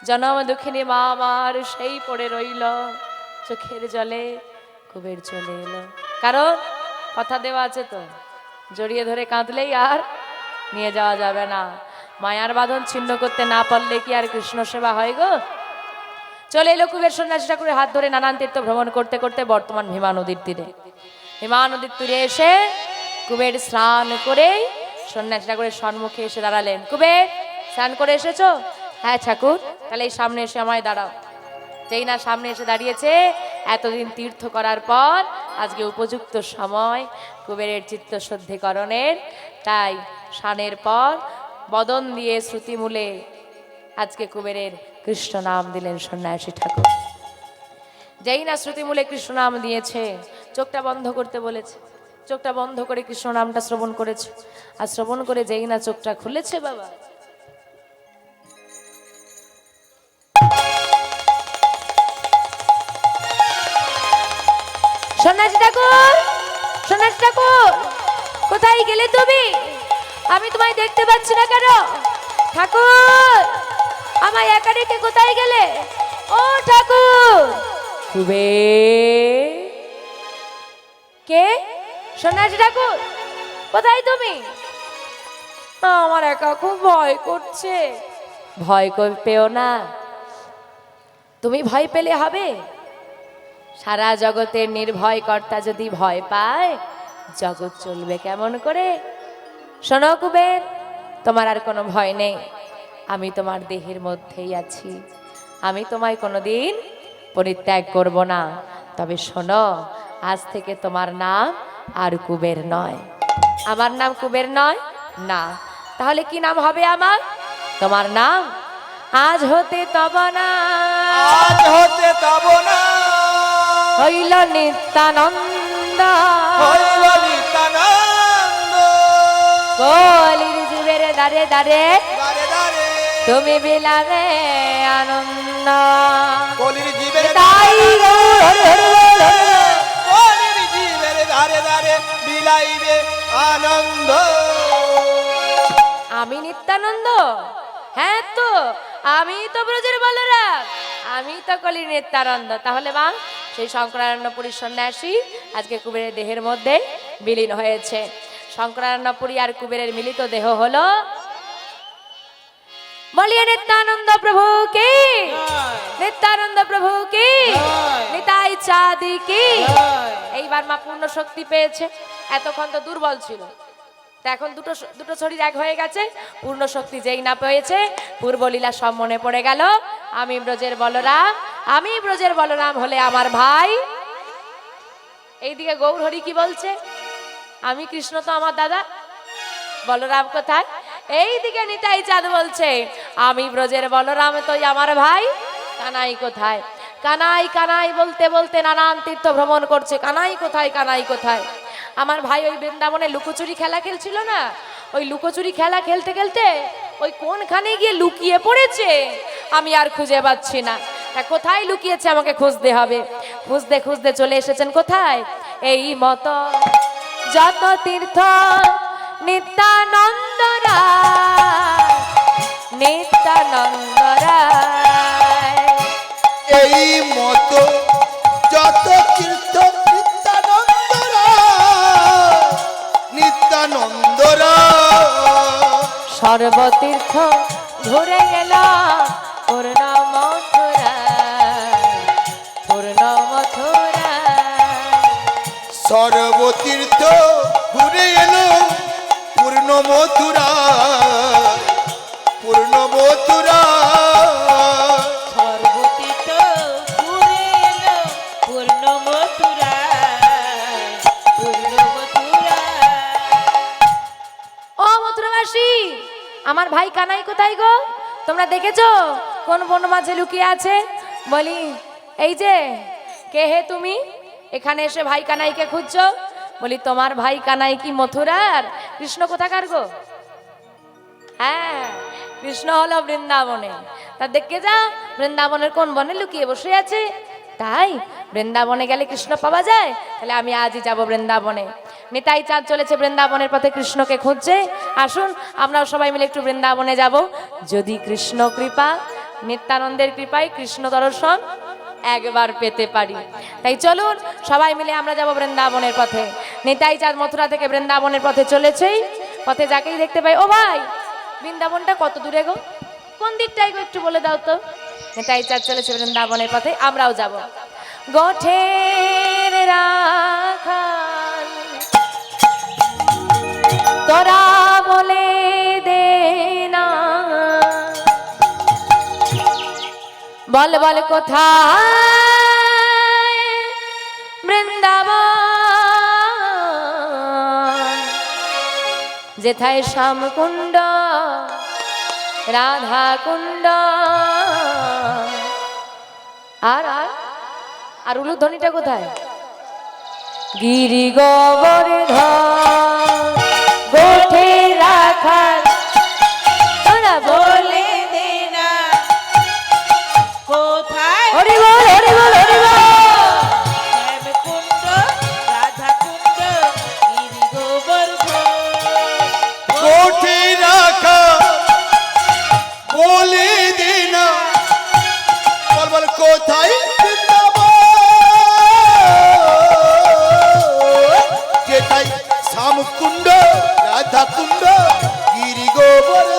জনম দুঃখিনী মা আমার সেই পড়ে রইল চোখের জলে। কুবের চলে এলো, কারণ কথা দেওয়া আছে তো, জড়িয়ে ধরে কাঁদলেই আর নিয়ে যাওয়া যাবে না। মায়ার বাঁধন ছিন্ন করতে না পারলে কি আর কৃষ্ণ সেবা হয় গো? চলে এলো কুবের সন্ন্যাসী ঠাকুরের হাত ধরে নানান তীর্থ ভ্রমণ করতে করতে বর্তমান ভীমা নদীর তীরে। ভীমা নদীর তীরে এসে কুবের স্নান করে সন্ন্যাসী ঠাকুরের সম্মুখে এসে দাঁড়ালেন। কুবের, স্নান করে এসেছো? হ্যাঁ ঠাকুর। তাহলে এই সামনে এসে আমায় দাঁড়াও। যেই না সামনে এসে দাঁড়িয়েছে, এতদিন তীর্থ করার পর আজকে উপযুক্ত সময় কুবেরের চিত্ত শুদ্ধিকরণের। তাই স্নানের পর বদন দিয়ে শ্রুতিমূলে আজকে কুবেরের কৃষ্ণ নাম দিলেন সন্ন্যাসী ঠাকুর। যেই না শ্রুতিমূলে কৃষ্ণ নাম দিয়েছে, চোখটা বন্ধ করতে বলেছে, চোখটা বন্ধ করে কৃষ্ণ নামটা শ্রবণ করেছে। আর শ্রবণ করে যেই না চোখটা খুলেছে, বাবা সন্ন্যাসী ঠাকুর, সন্ন্যাসী ঠাকুর, কোথায় গেলে তুমি? আমি তোমায় দেখতে পাচ্ছি না কেন? ঠাকুর, আমায় একা রেখে কোথায় গেলে? ও ঠাকুর! কুবের, কে? সন্ন্যাসী ঠাকুর, কোথায় তুমি? আমার একা খুব ভয় করছে। ভয় পেও না, তুমি ভয় পেলে হবে? সারা জগতের নির্ভয় কর্তা যদি ভয় পায়, জগৎ চলবে কেমন করে? শোনো কুবের, তোমার আর কোনো ভয় নেই, আমি তোমার দেহের মধ্যেই আছি, আমি তোমায় কোনোদিন পরিত্যাগ করব না। তবে শোনো, আজ থেকে তোমার নাম আর কুবের নয়। আমার নাম কুবের নয় না, তাহলে কি নাম হবে আমার? তোমার নাম আজ হতে তব না আজ হতে তব না হইল নিত্যানন্দ, হইল নিত্যানন্দ। কলির যুগের দারে দারে দারে দারে তুমি বিলাবে আনন্দ। কলির জীবের তাই গৌর হরি হরি বল হরি বল। কলির জীবের ধারে ধারে বিলাইবে আনন্দ। আমি নিত্যানন্দ? হ্যাঁ তো, আমি তো ব্রজের বলরাম, আমি তো কলির নিত্যানন্দ। তাহলে মা, সেই শঙ্করারণ্যপুরীর সন্ন্যাসী আজকে কুবেরের দেহের মধ্যে বিলীন হয়েছে। শঙ্করারণ্যপুরী আর কুবেরের মিলিত দেহ হলো। বলিয়ে নিত্যানন্দ প্রভু কি, নিত্যানন্দ প্রভু কি, নিতাই চাঁদি কি। এইবার মা পূর্ণ শক্তি পেয়েছে, এতক্ষণ তো দুর্বল ছিল, তা এখন দুটো শরীর এক হয়ে গেছে। পূর্ণ শক্তি যেই না পেয়েছে, পূর্বলীলা সব মনে পড়ে গেল। আমি ব্রজের বলরাম, আমি ব্রজের বলরাম হলে আমার ভাই। এইদিকে গৌর হরি কি বলছে? আমি কৃষ্ণ তো আমার দাদা, বলরাম কোথায়? এইদিকে নিতাই চাঁদ বলছে, আমি ব্রজের বলরাম তো আমার ভাই। কানাই কোথায়? কানাই কানাই বলতে বলতে নানান তীর্থ ভ্রমণ করছে। কানাই কোথায়, কানাই কোথায়? আমার ভাই ওই বৃন্দাবনে লুকোচুরি খেলা খেলছিল না, ওই লুকোচুরি খেলা খেলতে খেলতে ওই কোনখানে গিয়ে লুকিয়ে পড়েছে, আমি আর খুঁজে পাচ্ছি না। তা কোথায় লুকিয়েছে আমাকে খুঁজতে হবে। খুঁজতে খুঁজতে চলে এসেছেন কোথায়? এই মতো যত তীর্থ নিত্যানন্দ রায়, নিত্যানন্দ রায়। এই মতো যত তীর্থ নিত্যানন্দরা সর্বতীর্থ ঘুরে গেল পূর্ণ মথুরা, পূর্ণ মথুরা। সর্বতীর্থ ঘুরে এলো পূর্ণ মথুরা, পূর্ণ মথুরা। সর্বতীর্থ ঘুরে এলো পূর্ণ মথুরা, পূর্ণ মথুরা। ও মথুরাবাসী, আমার ভাই কানাই কোথায় গো? তোমরা দেখেছো কোন বন মাঝে লুকিয়ে আছে? বলি, এই যে কে হে তুমি, এখানে এসে ভাই কানাইকে খুঁজছো? বলি, তোমার ভাই কানাই কি মথুরার? কৃষ্ণ কোথাকার গো? হ্যাঁ, কৃষ্ণ হলো বৃন্দাবনে। তা দেখে যাও, বৃন্দাবনের কোন বনে লুকিয়ে বসে আছে। তাই বৃন্দাবনে গেলে কৃষ্ণ পাওয়া যায়? তাহলে আমি আজই যাব বৃন্দাবনে। নিতাই চাঁদ চলেছে বৃন্দাবনের পথে কৃষ্ণকে খুঁজছে। আসুন আমরাও সবাই মিলে একটু বৃন্দাবনে যাব, যদি কৃষ্ণ কৃপা, নিত্যানন্দের কৃপায় কৃষ্ণ দর্শন একবার পেতে পারি। তাই চলুন সবাই মিলে আমরা যাব বৃন্দাবনের পথে। নিতাই চাঁদ মথুরা থেকে বৃন্দাবনের পথে চলেছেই, পথে যাকেই দেখতে পাই, ও ভাই বৃন্দাবনটা কত দূরে গো, কোন দিকটাই গো একটু বলে দাও তো। নিতাই চাঁদ চলেছে বৃন্দাবনের পথে, আমরাও যাব। গোঠের রাখাল তোরা বলে দে না, বল বল কোথায় বৃন্দাবন, যেথায় শ্যামকুণ্ড রাধা কুণ্ড। আর আর আর উলুধ্বনিটা কোথায়? গিরি গোবর্ধন গোঠে রাখাল তোরা বলে দে না কোথায় হরি বল হরি বল হরি বল। শ্যামকুণ্ড রাধাকুণ্ড গিরি গোবর্ধন। কোঠে রাখা বলে দে না, বল বল কোথায় যেটাই শ্যামকুণ্ড রাধাকুণ্ড গিরি গোবর্ধন।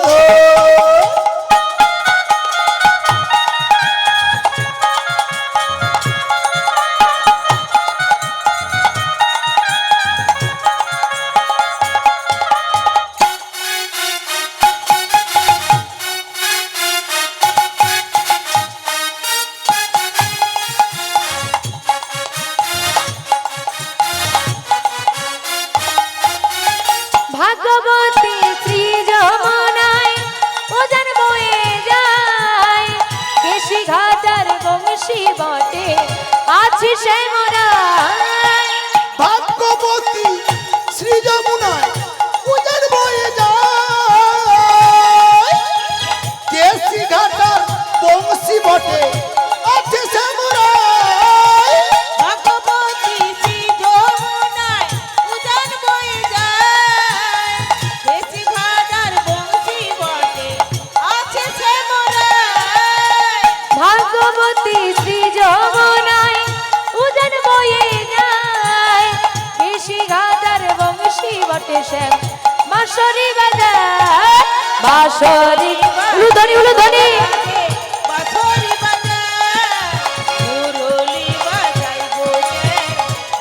বংশী বটে আছে সে মোরা ভাগ্যবতী শ্রী যমুনায় উজান বয়ে যায় কেসি ঘাটার বংশী বটে আছে শ্যামরায় ভগবতী শ্রী যমুনায় উজান বয়ে যায় দেশি ঘাটার বংশী বটে আছে সে মোরায় ভাগবতী শ্রী যমুনায় উজান বয়ে যায় কৃষি ঘাটার বংশী বটে শ্যাম বাঁশরি বাজায় বাঁশরি উলুধ্বনি উলুধ্বনি বাঁশরি বাজায় মুরলি বাজায় গো শ্যাম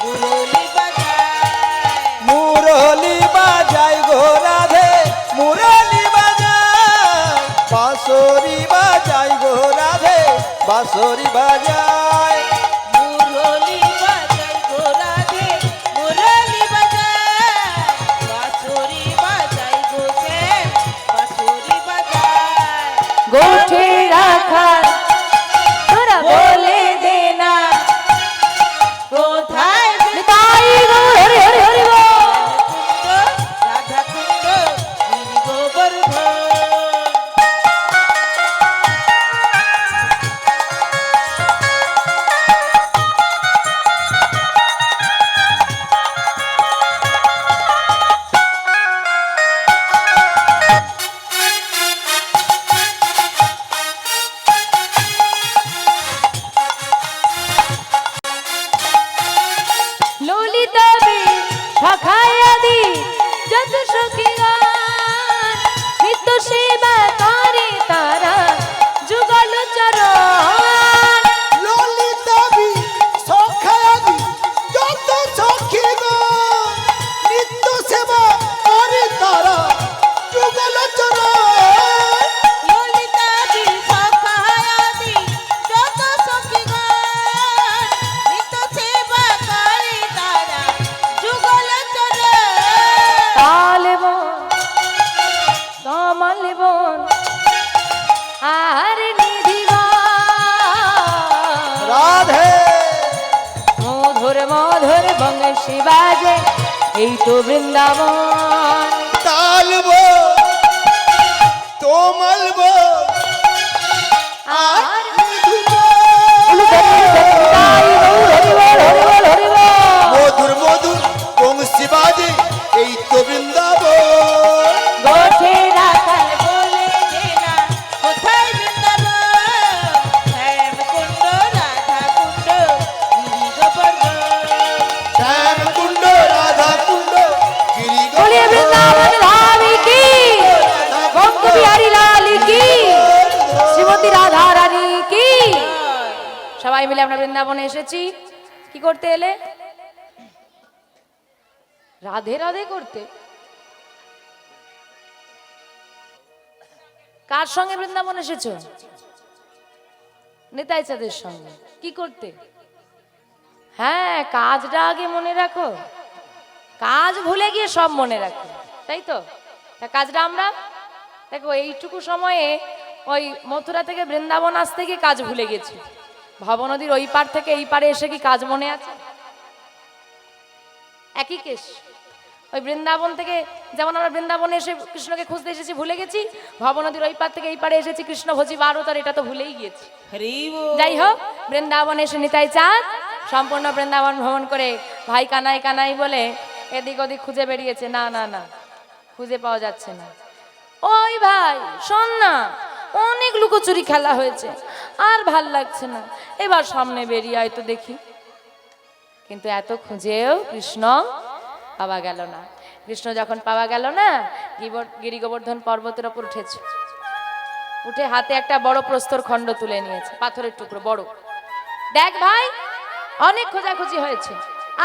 মুরলি বাজায় মুরলি বাজাই গো রাধে মুরলি বাজাই বাঁশরি বাজাই গো রাধে বাঁশরি বাজাই মুরলি বাজায় গো রাধে মুরলি বাজায় বাঁশরি বাজায় গো শ্যাম বাঁশরি বাজায় গোঠে রাখার তোরা বলে দে না কোথায় তাই গো হরি হরি হরি বল। কুণ্ড রাধা কুণ্ড গিরি গোবর্ধন ললিতা সখায় আদি যত সখীগণ নিত্য সেবা করে তারা যুগল চরণ ললিতাবি সখায়াদি যত সখীগণ নিত্য সেবা করে তারা যুগল চরণ ললিতা বিশাখায়াদি যত সখীগণ নিত্য সেবা করে তারা যুগল চরণ তাল বন কমল বন আর নিধি রাধে মধুর মধুর বংশী বাজে এই তো বৃন্দাবন তালবো তোমলবো আর মধুবো তাই গৌর হরি বল হরি বল হরি বল। মধুর মধুর বংশী বাজে এই তো বৃন্দাবন গোঠে রাখার বলে দে না কোথায় বৃন্দাবন শ্যাম কুণ্ড রাধা কুণ্ড গিরি গোবর্ধন শ্যাম কুণ্ড রাধা কুণ্ড গিরি বলিয়ে বৃন্দাবন ধামি কি ভক্ত বিহারী লাল কি শ্রীমতী রাধা রানী কি। সবাই মিলে আমরা বৃন্দাবনে এসেছি কি করতে এলে? রাধে রাধে করতে। কার সঙ্গে বৃন্দাবন এসেছো? নেতাই চাঁদের সঙ্গে। কি করতে? হ্যাঁ, কাজটা আগে মনে রাখো। কাজ ভুলে গিয়ে সব মনে রাখো, তাই তো? তা কাজটা আমরা দেখো এইটুকু সময়ে ওই মথুরা থেকে বৃন্দাবন আসতে গিয়ে কাজ ভুলে গেছি। ভবনদীর ওই পার থেকে এই পারে এসে কি কাজ মনে আছে? একই কেস। ওই বৃন্দাবন থেকে যেমন আমরা বৃন্দাবনে এসে কৃষ্ণকে খুঁজতে এসেছি ভুলে গেছি, ভবনদীর ওই পার থেকে এই পারে এসেছি কৃষ্ণ ভোজি বারোতার এটা তো ভুলেই গিয়েছি। হরি বল যাই হোক, বৃন্দাবনে এসে নিতাই চাঁদ সম্পূর্ণ বৃন্দাবন ভ্রমণ করে ভাই কানাই কানাই বলে এদিক ওদিক খুঁজে বেরিয়েছে। না না না, খুঁজে পাওয়া যাচ্ছে না। ওই ভাই শোন না, অনেক লুকোচুরি খেলা হয়েছে, আর ভাল লাগছে না, এবার সামনে বেরিয়ে আয় তো দেখি। কিন্তু এত খুঁজেও কৃষ্ণ পাওয়া গেল না। কৃষ্ণ যখন পাওয়া গেল না, গিরি গোবর্ধন পর্বতের ওপর উঠেছে। উঠে হাতে একটা বড় প্রস্তর খণ্ড তুলে নিয়েছে, পাথরের টুকরো বড়। দেখ ভাই, অনেক খোঁজাখুঁজি হয়েছে,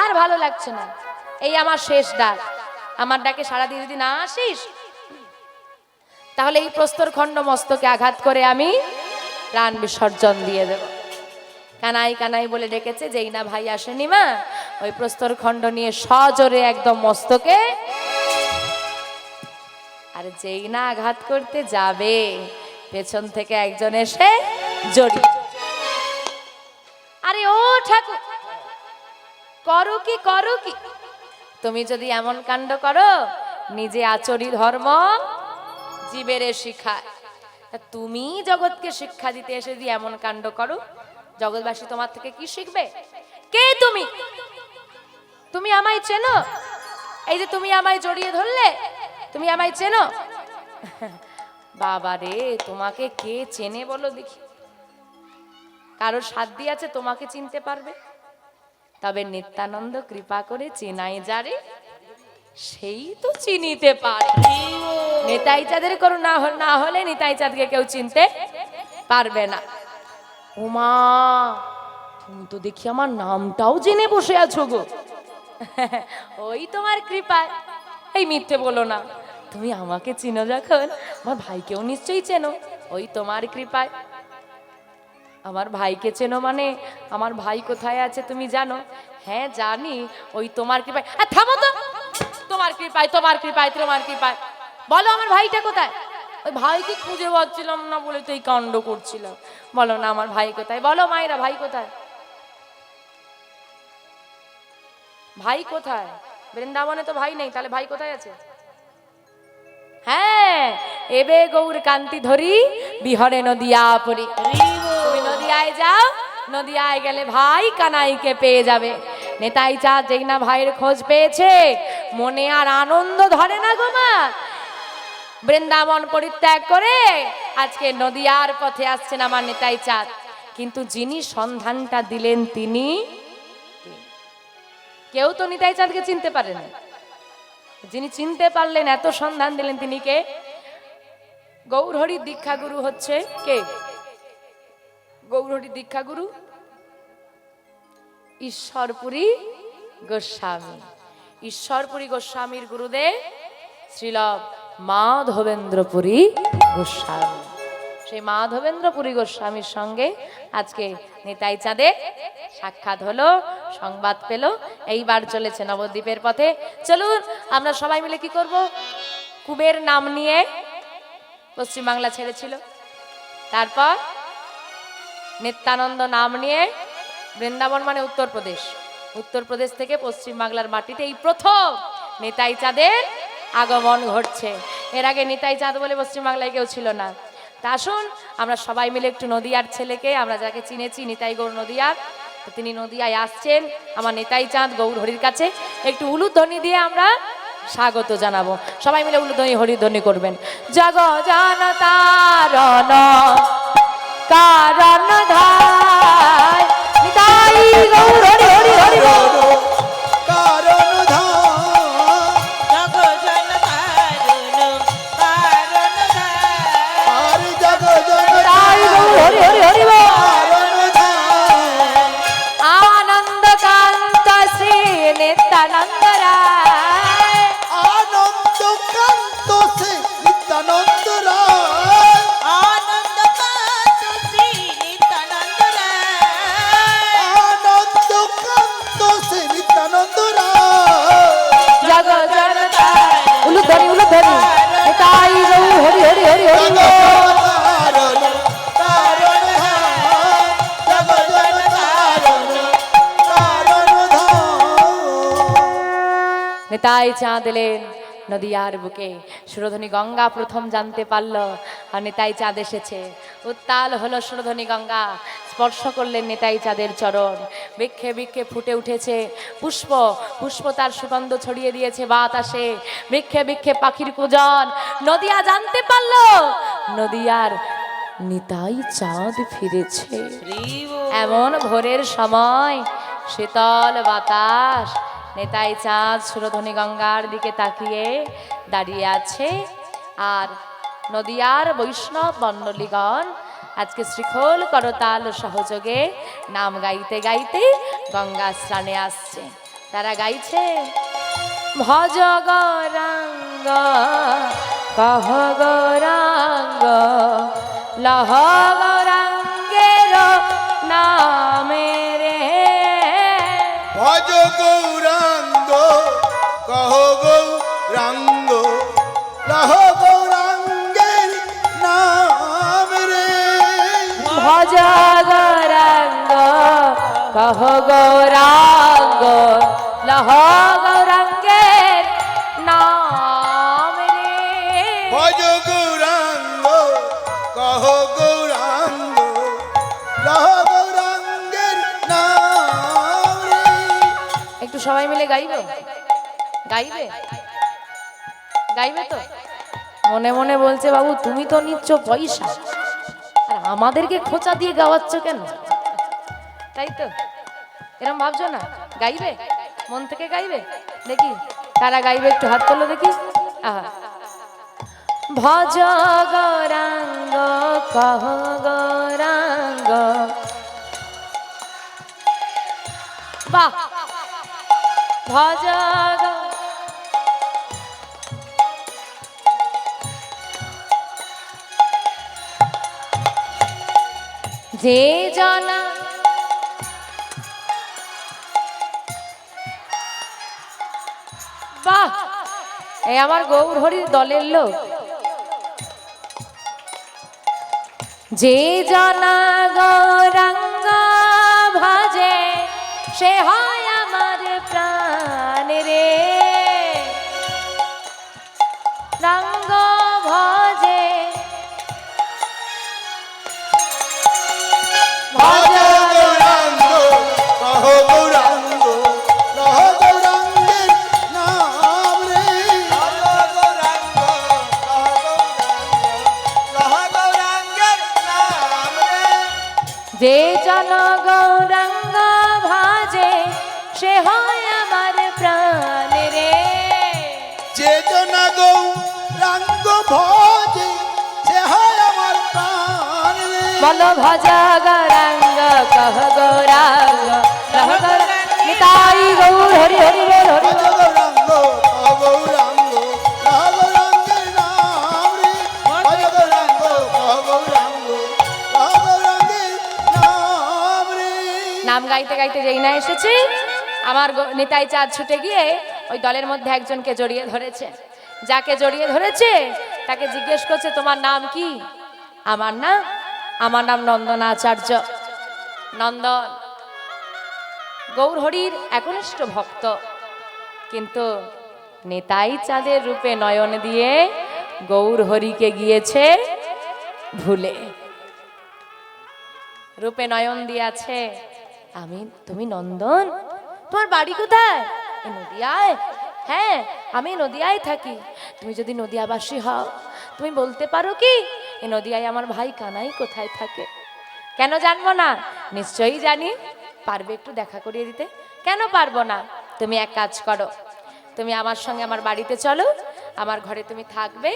আর ভালো লাগছে না, এই আমার শেষ ডাক। আমার ডাকে সাড়া দিয়ে যদি না আসিস, তাহলে এই প্রস্তর খণ্ড মস্তকে আঘাত করে আমি প্রাণ বিসর্জন দিয়ে দেব। কানাই কানাই বলে ডেকেছে, যেই না ভাই আসেনি মা, ওই প্রস্তর খণ্ড নিয়ে সজোরে একদম মস্তকে, আর যেই না আঘাত করতে যাবে, পেছন থেকে একজন এসে জড়ি আরে ও ঠাকুর, করো কি করো কি? তুমি যদি এমন কাণ্ড করো, নিজে আচরি ধর্ম জীবেরে শিখায়। তা তুমি জগৎকে শিক্ষা দিতে এসে যদি এমন কাণ্ড করো, জগৎবাসী তোমার থেকে কি শিখবে? কে তুমি? তুমি আমায় চেনো? এই যে তুমি আমায় জড়িয়ে ধরলে, তুমি আমায় চেনো? বাবা রে, তোমাকে কে চেনে বলো দেখি? কারোর সাধ্য আছে তোমাকে চিনতে পারবে? তবে নিত্যানন্দ কৃপা করে চেনাই যারে, সেই তো চিনিতে পারে। নিতাই চাঁদের করো না হলে নিতাই চাঁদকে কেউ চিনতে পারবে না। ওমা, তুমি তো দেখি আমার নামটাও জেনে বসে আছো গো। ওই তোমার কৃপায়। এই মিথ্যে বলো না, তুমি আমাকে চিনো যখন, আমার ভাইকেও নিশ্চয়ই চেনো। ওই তোমার কৃপায়। আমার ভাইকে চেনো মানে আমার ভাই কোথায় আছে তুমি জানো? হ্যাঁ জানি, ওই তোমার কৃপায়। আর থামো তো, তোমার কৃপায় তোমার কৃপায় তোমার কৃপায়, বলো আমার ভাইটা কোথায়? ওই ভাইকে খুঁজে পাচ্ছিলাম না বলে তো এই কাণ্ড করছিলাম। বলো না আমার ভাই কোথায়, বলো মায়েরা, ভাই কোথায়? ভাই কোথায়? বৃন্দাবনে তো ভাই নেই, তাহলে ভাই কোথায় আছে? হ্যাঁ, এবে গৌর কান্তি ধরি বিহরে নদিয়া পরি। তুমি নদিয়ায় যাও, নদিয়ায় গেলে ভাই কানাইকে পেয়ে যাবে। নেতাই চাঁদ যেই না ভাইয়ের খোঁজ পেয়েছে, মনে আর আনন্দ ধরে না গো মা। বৃন্দাবন পরিত্যাগ করে আজকে নদিয়ার পথে আসছেন আমার নেতাই চাঁদ। কিন্তু যিনি সন্ধানটা দিলেন তিনি কেউ তো নিতাই চাঁদকে চিনতে পারেন। যিনি চিনতে পারলেন, এত সন্ধান দিলেন, তিনি কে? গৌরহরির দীক্ষা গুরু হচ্ছে কে? গৌরহরির দীক্ষা গুরু ঈশ্বরপুরী গোস্বামী। ঈশ্বরপুরী গোস্বামীর গুরুদেব শ্রীল মাধবেন্দ্রপুরী গোস্বামী। সেই মাধবেন্দ্রপুরী গোস্বামীর সঙ্গে আজকে নিতাই চাঁদের সাক্ষাৎ হলো, সংবাদ পেল। এইবার চলেছে নবদ্বীপের পথে। চলুন আমরা সবাই মিলে কি করব? কুবের নাম নিয়ে পশ্চিমবাংলা ছেড়েছিল, তারপর নিত্যানন্দ নাম নিয়ে বৃন্দাবন মানে উত্তরপ্রদেশ, উত্তরপ্রদেশ থেকে পশ্চিমবাংলার মাটিতে এই প্রথম নিতাই চাঁদের আগমন ঘটছে। এর আগে নিতাই চাঁদ বলে পশ্চিমবাংলায় কেউ ছিল না। তা আসুন আমরা সবাই মিলে একটু নদিয়ার ছেলেকে, আমরা যাকে চিনেছি নিতাই গৌর নদিয়ার, তিনি নদিয়ায় আসছেন আমার নিতাই চাঁদ গৌরহরির কাছে, একটু উলুধ্বনি দিয়ে আমরা স্বাগত জানাবো। সবাই মিলে উলুধ্বনি হরিধ্বনি করবেন। জগ জানতারণ কারণ ধায় নিতাই গৌর হরি হরি হরি বল। কারণ ধাম জগজন কারণ কারণ আর জগ নিতাই গৌর হরি হরি হরি বল। কারণ ধাম আনন্দ কান্ত শ্রী নিত্যানন্দ রায়। আনন্দ কান্ত সে নিত্যানন্দ রায় আনন্দ কান্ত শ্রী নিত্যানন্দ রায়। আনন্দ কান্ত সে নিত্যানন্দ রায় জগ জনতা উলুধ্বনি উলুধ্বনি নিতাই গৌর হরি হরি হরি হরি বল। কারণ কারণ ধাম জগ জন কারণ ধাম নিতাই চাঁদ এলেন নদিয়ার বুকে। সুরধনী গঙ্গা প্রথম জানতে পারল আর নিতাই চাঁদ এসেছে। উত্তাল হলো সুরধনী গঙ্গা, স্পর্শ করলেন নিতাই চাঁদের চরণ। বৃক্ষে বৃক্ষে ফুটে উঠেছে পুষ্প, পুষ্প তার সুগন্ধ ছড়িয়ে দিয়েছে বাতাসে। বৃক্ষে বৃক্ষে পাখির কুজন। নদিয়া জানতে পারল নদিয়ার নিতাই চাঁদ ফিরেছে। এমন ভোরের সময়, শীতল বাতাস, নেতাই চাঁদ সুরধনী গঙ্গার দিকে তাকিয়ে দাঁড়িয়ে আছে। আর নদিয়ার বৈষ্ণব মণ্ডলীগণ আজকে শ্রীখোল করতাল সহযোগে নাম গাইতে গাইতে গঙ্গা স্নানে আসছে। তারা গাইছে ভজ গৌরাঙ্গ কহ গৌরাঙ্গ লহ গৌরাঙ্গের নামে রে। ভজ গৌরাঙ্গ কহ গৌরাঙ্গ লহ গৌরাঙ্গের নাম রে। ভজ গৌরাঙ্গ কহ গৌরাঙ্গ লহ গৌরাঙ্গের নাম রে। ভজ গৌরাঙ্গ কহ গৌরাঙ্গ লহ গৌরাঙ্গের নাম রে। একটু সবাই মিলে গাইবে গাইবে গাইবে তো? মনে মনে বলছে বাবু তুমি তো নিচ্ছ পয়সা আর আমাদেরকে খোঁচা দিয়ে গাওয়াচ্ছ কেন? তাই তো এরকম ভাবছো না? গাইবে মন থেকে গাইবে? দেখি তারা গাইবে, একটু হাত তোলো দেখি। আহা, ভজ গৌরাঙ্গ কহ গৌরাঙ্গ। বাহ, ভজ গৌ- যে জনা বাহ, এই আমার গৌর হরির দলের লোক। যে জনা গৌরাঙ্গ ভজে সে হয় আমার প্রাণ রে। রঙ্গ ভজে ভজ গৌরাঙ্গ কহ গৌরাঙ্গ লহ গৌরাঙ্গের নাম রে। ভজ গৌরাঙ্গ কহ গৌরাঙ্গ লহ গৌরাঙ্গের নাম রে। যে জন গৌরাঙ্গ ভাজে সে হয় আমার প্রাণ রে। চেতনা গৌরাঙ্গ ভজে সে হয় আমার প্রাণ রে। বলো ভজ গৌরাঙ্গ কহ গৌরাঙ্গ লহ গৌরাঙ্গ নিতাই গৌর হরি হরি বল হরি ভজ বল। গৌরাঙ্গ কহ গৌরাঙ্গ লহ গৌরাঙ্গের নাম রে। ভজ গৌরাঙ্গ কহ গৌরাঙ্গ লহ গৌরাঙ্গের নাম রে। নাম গাইতে গাইতে যেই না এসেছি আমার নিতাই চাঁদ ছুটে গিয়ে ওই দলের মধ্যে একজনকে জড়িয়ে ধরেছে। যাকে জড়িয়ে ধরেছে তাকে জিজ্ঞেস করছে তোমার নাম কি? আমার নাম নন্দন আচার্য। নন্দন গৌর হরির একনিষ্ঠ ভক্ত, কিন্তু নিতাই চাঁদের রূপে নয়ন দিয়ে গৌর হরিকে গিয়েছে ভুলে। রূপে নয়ন দিয়াছে। তুমি নন্দন, তোমার বাড়ি কোথায়? এই নদিয়ায়। হ্যাঁ, আমি নদিয়ায় থাকি। তুমি যদি নদিয়াবাসী হও তুমি বলতে পারো কি এই নদিয়ায় আমার ভাই কানাই কোথায় থাকে? কেন জানবো না? নিশ্চয়ই জানি। পারবে একটু দেখা করিয়ে দিতে? কেন পারবো না? তুমি এক কাজ করো, তুমি আমার সঙ্গে আমার বাড়িতে চলো, আমার ঘরে তুমি থাকবে।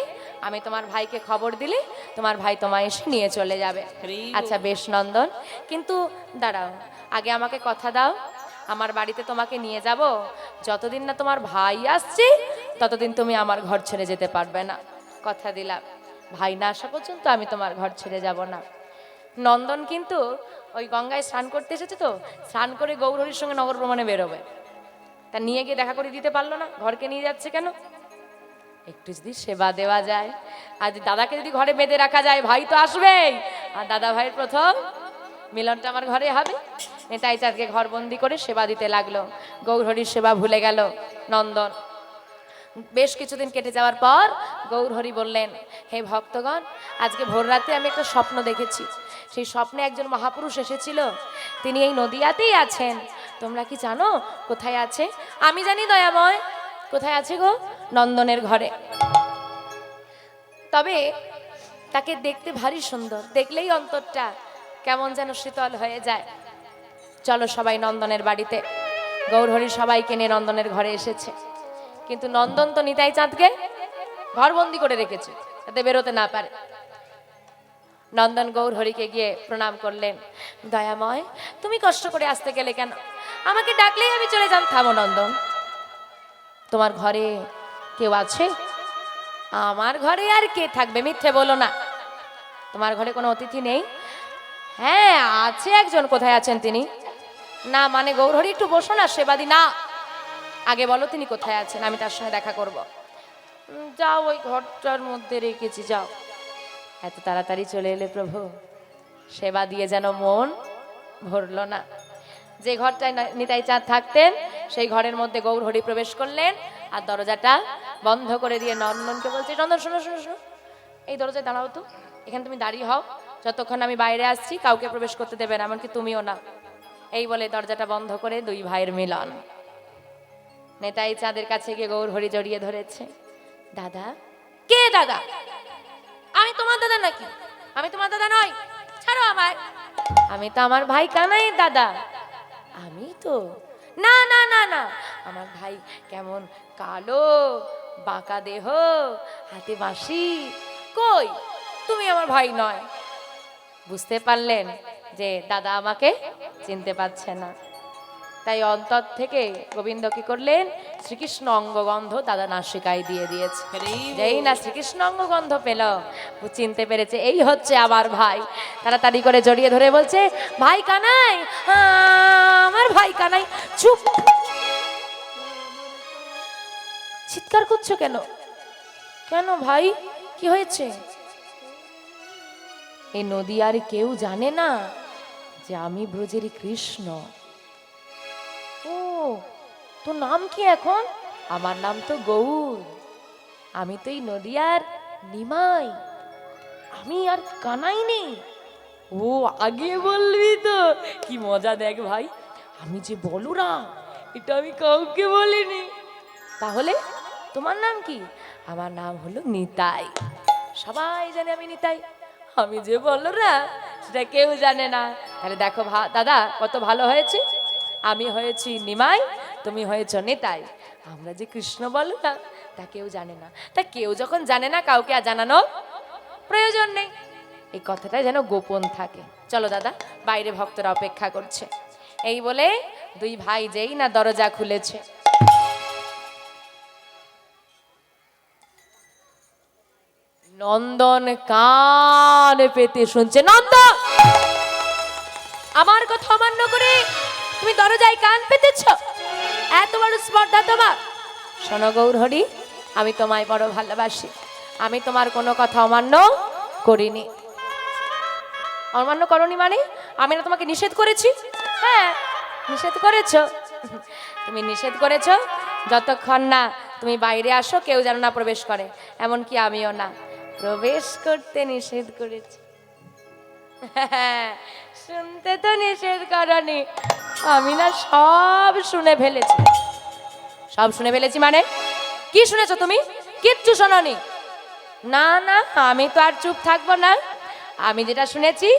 আমি তোমার ভাইকে খবর দিলে তোমার ভাই তোমায় এসে নিয়ে চলে যাবে। আচ্ছা বেশ নন্দন, কিন্তু দাঁড়াও, আগে আমাকে কথা দাও, আমার বাড়িতে তোমাকে নিয়ে যাব। যতদিন না তোমার ভাই আসছে ততদিন তুমি আমার ঘর ছেড়ে যেতে পারবে না। কথা দিলাম, ভাই না আসা পর্যন্ত আমি তোমার ঘর ছেড়ে যাব না। নন্দন কিন্তু ওই গঙ্গায় স্নান করতে এসেছে, তো স্নান করে গৌর হরির সঙ্গে নগর ভ্রমণে বেরোবে। তা নিয়ে গিয়ে দেখা করে দিতে পারলো না, ঘরকে নিয়ে যাচ্ছে কেন? একটু যদি সেবা দেওয়া যায়, আর দাদাকে যদি ঘরে বেঁধে রাখা যায়, ভাই তো আসবেই, আর দাদা ভাইয়ের প্রথম মিলনটা আমার ঘরে হবে। নেতাই চাঁদকে ঘরবন্দি করে সেবা দিতে লাগলো। গৌর হরির সেবা ভুলে গেল নন্দন। বেশ কিছুদিন কেটে যাওয়ার পর গৌর হরি বললেন, হে ভক্তগণ, আজকে ভোর রাতে আমি একটা স্বপ্ন দেখেছি। সেই স্বপ্নে একজন মহাপুরুষ এসেছিল, তিনি এই নদিয়াতেই আছেন। তোমরা কি জানো কোথায় আছে? আমি জানি দয়াময়। কোথায় আছে গো? নন্দনের ঘরে। তবে তাকে দেখতে ভারী সুন্দর, দেখলেই অন্তরটা কেমন যেন শীতল হয়ে যায়। চলো সবাই নন্দনের বাড়িতে। গৌরহরি সবাইকে নিয়ে নন্দনের ঘরে এসেছে, কিন্তু নন্দন তো নিতাই চাঁদকে ঘরবন্দি করে রেখেছে যাতে বেরোতে না পারে। নন্দন গৌরহরিকে গিয়ে প্রণাম করলেন, দয়াময় তুমি কষ্ট করে আসতে গেলে কেন? আমাকে ডাকলেই আমি চলে যাম। থামো নন্দন, তোমার ঘরে কেউ আছে? আমার ঘরে আর কে থাকবে? মিথ্যে বলো না, তোমার ঘরে কোনো অতিথি নেই? হ্যাঁ আছে একজন। কোথায় আছেন তিনি? না মানে গৌরহরি একটু বসো না, সেবাদি না। আগে বলো তিনি কোথায় আছেন, আমি তার সঙ্গে দেখা করব। যাও, ওই ঘরটার মধ্যে রেখেছি, যাও। এত তাড়াতাড়ি চলে এলে প্রভু? সেবা দিয়ে যেন মন ভরল না। যে ঘরটায় নিতাই চাঁদ থাকতেন সেই ঘরের মধ্যে গৌরহরি প্রবেশ করলেন আর দরজাটা বন্ধ করে দিয়ে নন্দনকে বলছে, নন্দন শোনো শোনো শোনো, এই দরজায় দাঁড়াও তো, এখানে তুমি দাঁড়িয়ে হও, যতক্ষণ আমি বাইরে আসছি কাউকে প্রবেশ করতে দেবে না, এমনকি তুমিও না। এই বলে দরজাটা বন্ধ করে দুই ভাইয়ের মিলন। নেতাই চাঁদের কাছে গিয়ে গৌরহরি জড়িয়ে ধরেছে। দাদা? কে দাদা? আমি তোমার দাদা নাকি? আমি তোমার দাদা নই, ছাড়ো আমায়। আমি তো আমার ভাই কানাই দাদা। আমি তো না না না না, আমার ভাই কেমন কালো, বাঁকা দেহ, হাতে বাঁশি। কই, তুমি আমার ভাই নয়। বুঝতে পারলেন যে দাদা আমাকে চিনতে পারছে না, তাই অন্তর থেকে গোবিন্দ কি করলেন, শ্রীকৃষ্ণ অঙ্গগন্ধ দাদা নাসিকায় দিয়ে দিয়েছে। যেই না শ্রীকৃষ্ণ অঙ্গগন্ধ পেল, ও চিনতে পেরেছে এই হচ্ছে আমার ভাই। তাড়াতাড়ি করে জড়িয়ে ধরে বলছে, ভাই কানাই, আমার ভাই কানাই। চুপ, চিৎকার করছো কেন? কেন ভাই, কি হয়েছে? এই নদী আর কেউ জানে না যে আমি ব্রজের কৃষ্ণ। ও, তোর নাম কি এখন? আমার নাম তো গৌর। আমি তো এই নদিয়ার নিমাই, আমি আর কানাই নেই। ও, আগে বলবি তো, কি মজা। দেখ ভাই, আমি যে বলরাম, এটা আমি কাউকে বলিনি। তাহলে তোমার নাম কি? আমার নাম হলো নিতাই। সবাই জানে আমি নিতাই। আমি যে বলরাম সেটা কেউ জানে না। তাহলে দেখো দাদা, কত ভালো হয়েছে। আমি হয়েছি নিমাই, তুমি হয়েছ নিতাই। আমরা যে কৃষ্ণ বলরাম তা কেউ জানে না। তা কেউ যখন জানে না, কাউকে আর জানানো প্রয়োজন নেই। এই কথাটা যেন গোপন থাকে। চলো দাদা, বাইরে ভক্তরা অপেক্ষা করছে। এই বলে দুই ভাই যেই না দরজা খুলেছে, নন্দন কান পেতে শুনছে। নন্দন, আমার কথা অমান্য করে তুমি দরজায় কান পেতেছ? এত বড় স্পর্ধা তোমার? শোনো গৌরহরি, আমি তোমায় বড় ভালোবাসি। আমি তোমার কোনো কথা অমান্য করিনি। অমান্য করনি মানে? আমি না তোমাকে নিষেধ করেছি? হ্যাঁ, নিষেধ করেছ। তুমি নিষেধ করেছ যতক্ষণ না তুমি বাইরে আসো কেউ যেন না প্রবেশ করে, এমনকি আমিও না। প্রবেশ করতে নিষেধ করেছি, শুনতে তো নিষেধ করনি। আমি না সব শুনে ফেলেছি। সব শুনে ফেলেছি মানে? কি শুনেছো তুমি? কিচ্ছু শোনোনি। না না, আমি তো আর চুপ থাকবো না। আমি যেটা শুনেছি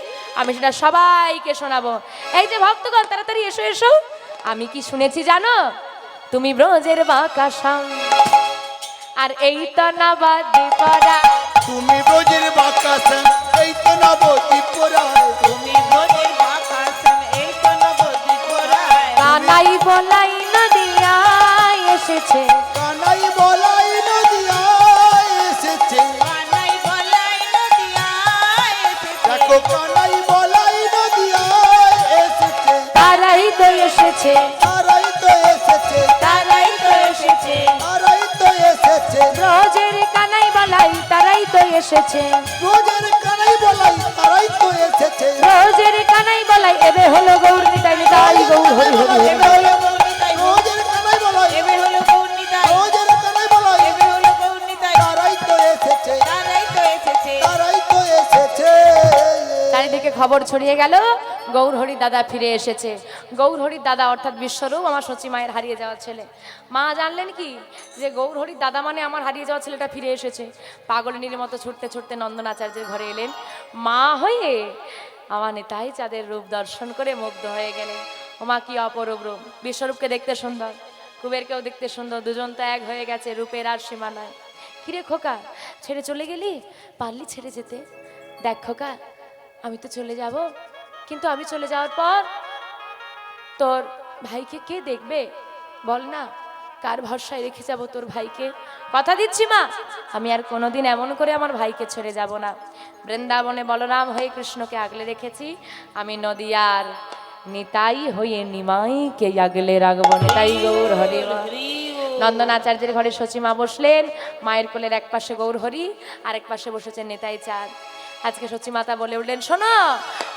আমি সেটা সবাইকে শোনাবো। এই যে ভক্তগণ, তাড়াতাড়ি এসো এসো। আমি কি শুনেছি জানো? তুমি ব্রজের বাঁকা সাম, আর এই তো নবদ্বীপরা। তুমি ব্রজের বাকাশন, এই তো নবদ্বীপরায়। তুমি ব্রজের বাঁকাশ্যাম, এই তো নবদ্বীপরায়। কানাই বলাই নদিয়ায় এসেছে, কানাই বলাই নদিয়ায় এসেছে। কানাই বলাই নদিয়ায় এসেছে। দেখো কানাই বলাই নদিয়ায় এসেছে। তারাই তো এসেছে, তারাই তো এসেছে, তারাই তো এসেছে। তারাই তো এসেছে। ব্রজের কানাই বলাই তারাই তো এসেছে, ব্রজের কানাই বলাই তারাই তো এসেছে। ব্রজের কানাই বলাই এবে হলো গৌর নিতাই নিতাই গৌর হরি হরি হরি। এবে হলো গৌরনিতাই, ব্রজের কানাই বলাই, এবে হলো গৌরনিতাই, ব্রজের কানাই বলাই এবে হলো গৌরনিতাই। তারাই তো এসেছে, তারাই তো এসেছে। তারাই তো এসেছে। চারিদিকে খবর ছড়িয়ে গেল গৌরহরি দাদা ফিরে এসেছে। গৌরহরির দাদা অর্থাৎ বিশ্বরূপ, আমার সচি মায়ের হারিয়ে যাওয়া ছেলে। মা জানলেন কি যে গৌরহরির দাদা মানে আমার হারিয়ে যাওয়া ছেলেটা ফিরে এসেছে। পাগলিনীর মতো ছুটতে ছুটতে নন্দন আচার্যের ঘরে এলেন। মা হয়ে আমার নেতাই চাঁদের রূপ দর্শন করে মুগ্ধ হয়ে গেলেন। ওমা কি অপরূপ রূপ! বিশ্বরূপকে দেখতে সুন্দর, কুবেরকেও দেখতে সুন্দর, দুজন তো এক হয়ে গেছে, রূপের আর সীমা নাই। কিরে খোকা, ছেড়ে চলে গেলি? পারলি ছেড়ে যেতে? দেখ খোকা, আমি তো চলে যাব, কিন্তু আমি চলে যাওয়ার পর তোর ভাইকে কে দেখবে বল না? কার ভরসায় রেখে যাব তোর ভাইকে? কথা দিচ্ছি মা, আমি আর কোনোদিন এমন করে আমার ভাইকে ছেড়ে যাব না। বৃন্দাবনে বলরাম হয়ে কৃষ্ণকে আগলে রেখেছি, আমি নদিয়ার নিতাই হয়ে নিমাইকে আগলে রাখবো। নিতাই গৌর হরি বল। নন্দন আচার্যের ঘরে সচিমা বসলেন, মায়ের কোলের এক পাশে গৌরহরি আর এক পাশে বসেছেন নিতাই চাঁদ। আজকে সচিমাতা বলে উঠলেন, শোনো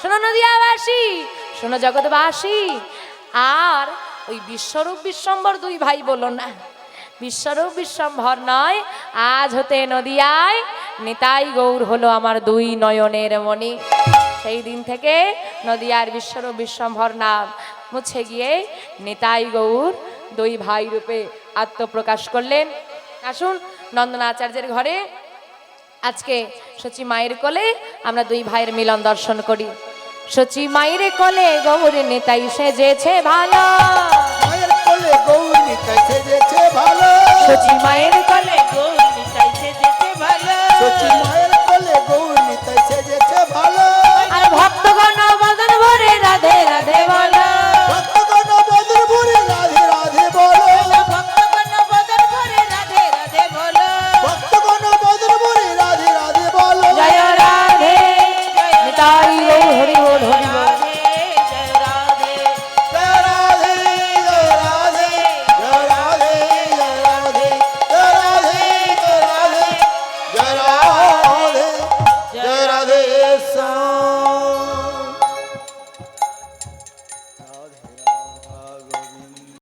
শোনো নদিয়াবাসী, শোনো জগৎবাসী, আর ওই বিশ্বরূপ বিশ্বম্বর দুই ভাই বলো না, বিশ্বরূপ বিশ্বম্ভর নয়, আজ হতে নদিয়ায় নিতাই গৌর হলো আমার দুই নয়নের মণি। সেই দিন থেকে নদিয়ার বিশ্বরূপ বিশ্বম্ভর নাম মুছে গিয়ে নিতাই গৌর দুই ভাই রূপে আত্মপ্রকাশ করলেন। আসুন নন্দনাচার্যের ঘরে আজকে সচি মায়ের কোলে আমরা দুই ভাইয়ের মিলন দর্শন করি। সচি মায়ের কোলে গৌর নিতাই সেজেছে ভালো, মায়ের কোলে গৌর নিতাই সেজেছে ভালো, সচি মায়ের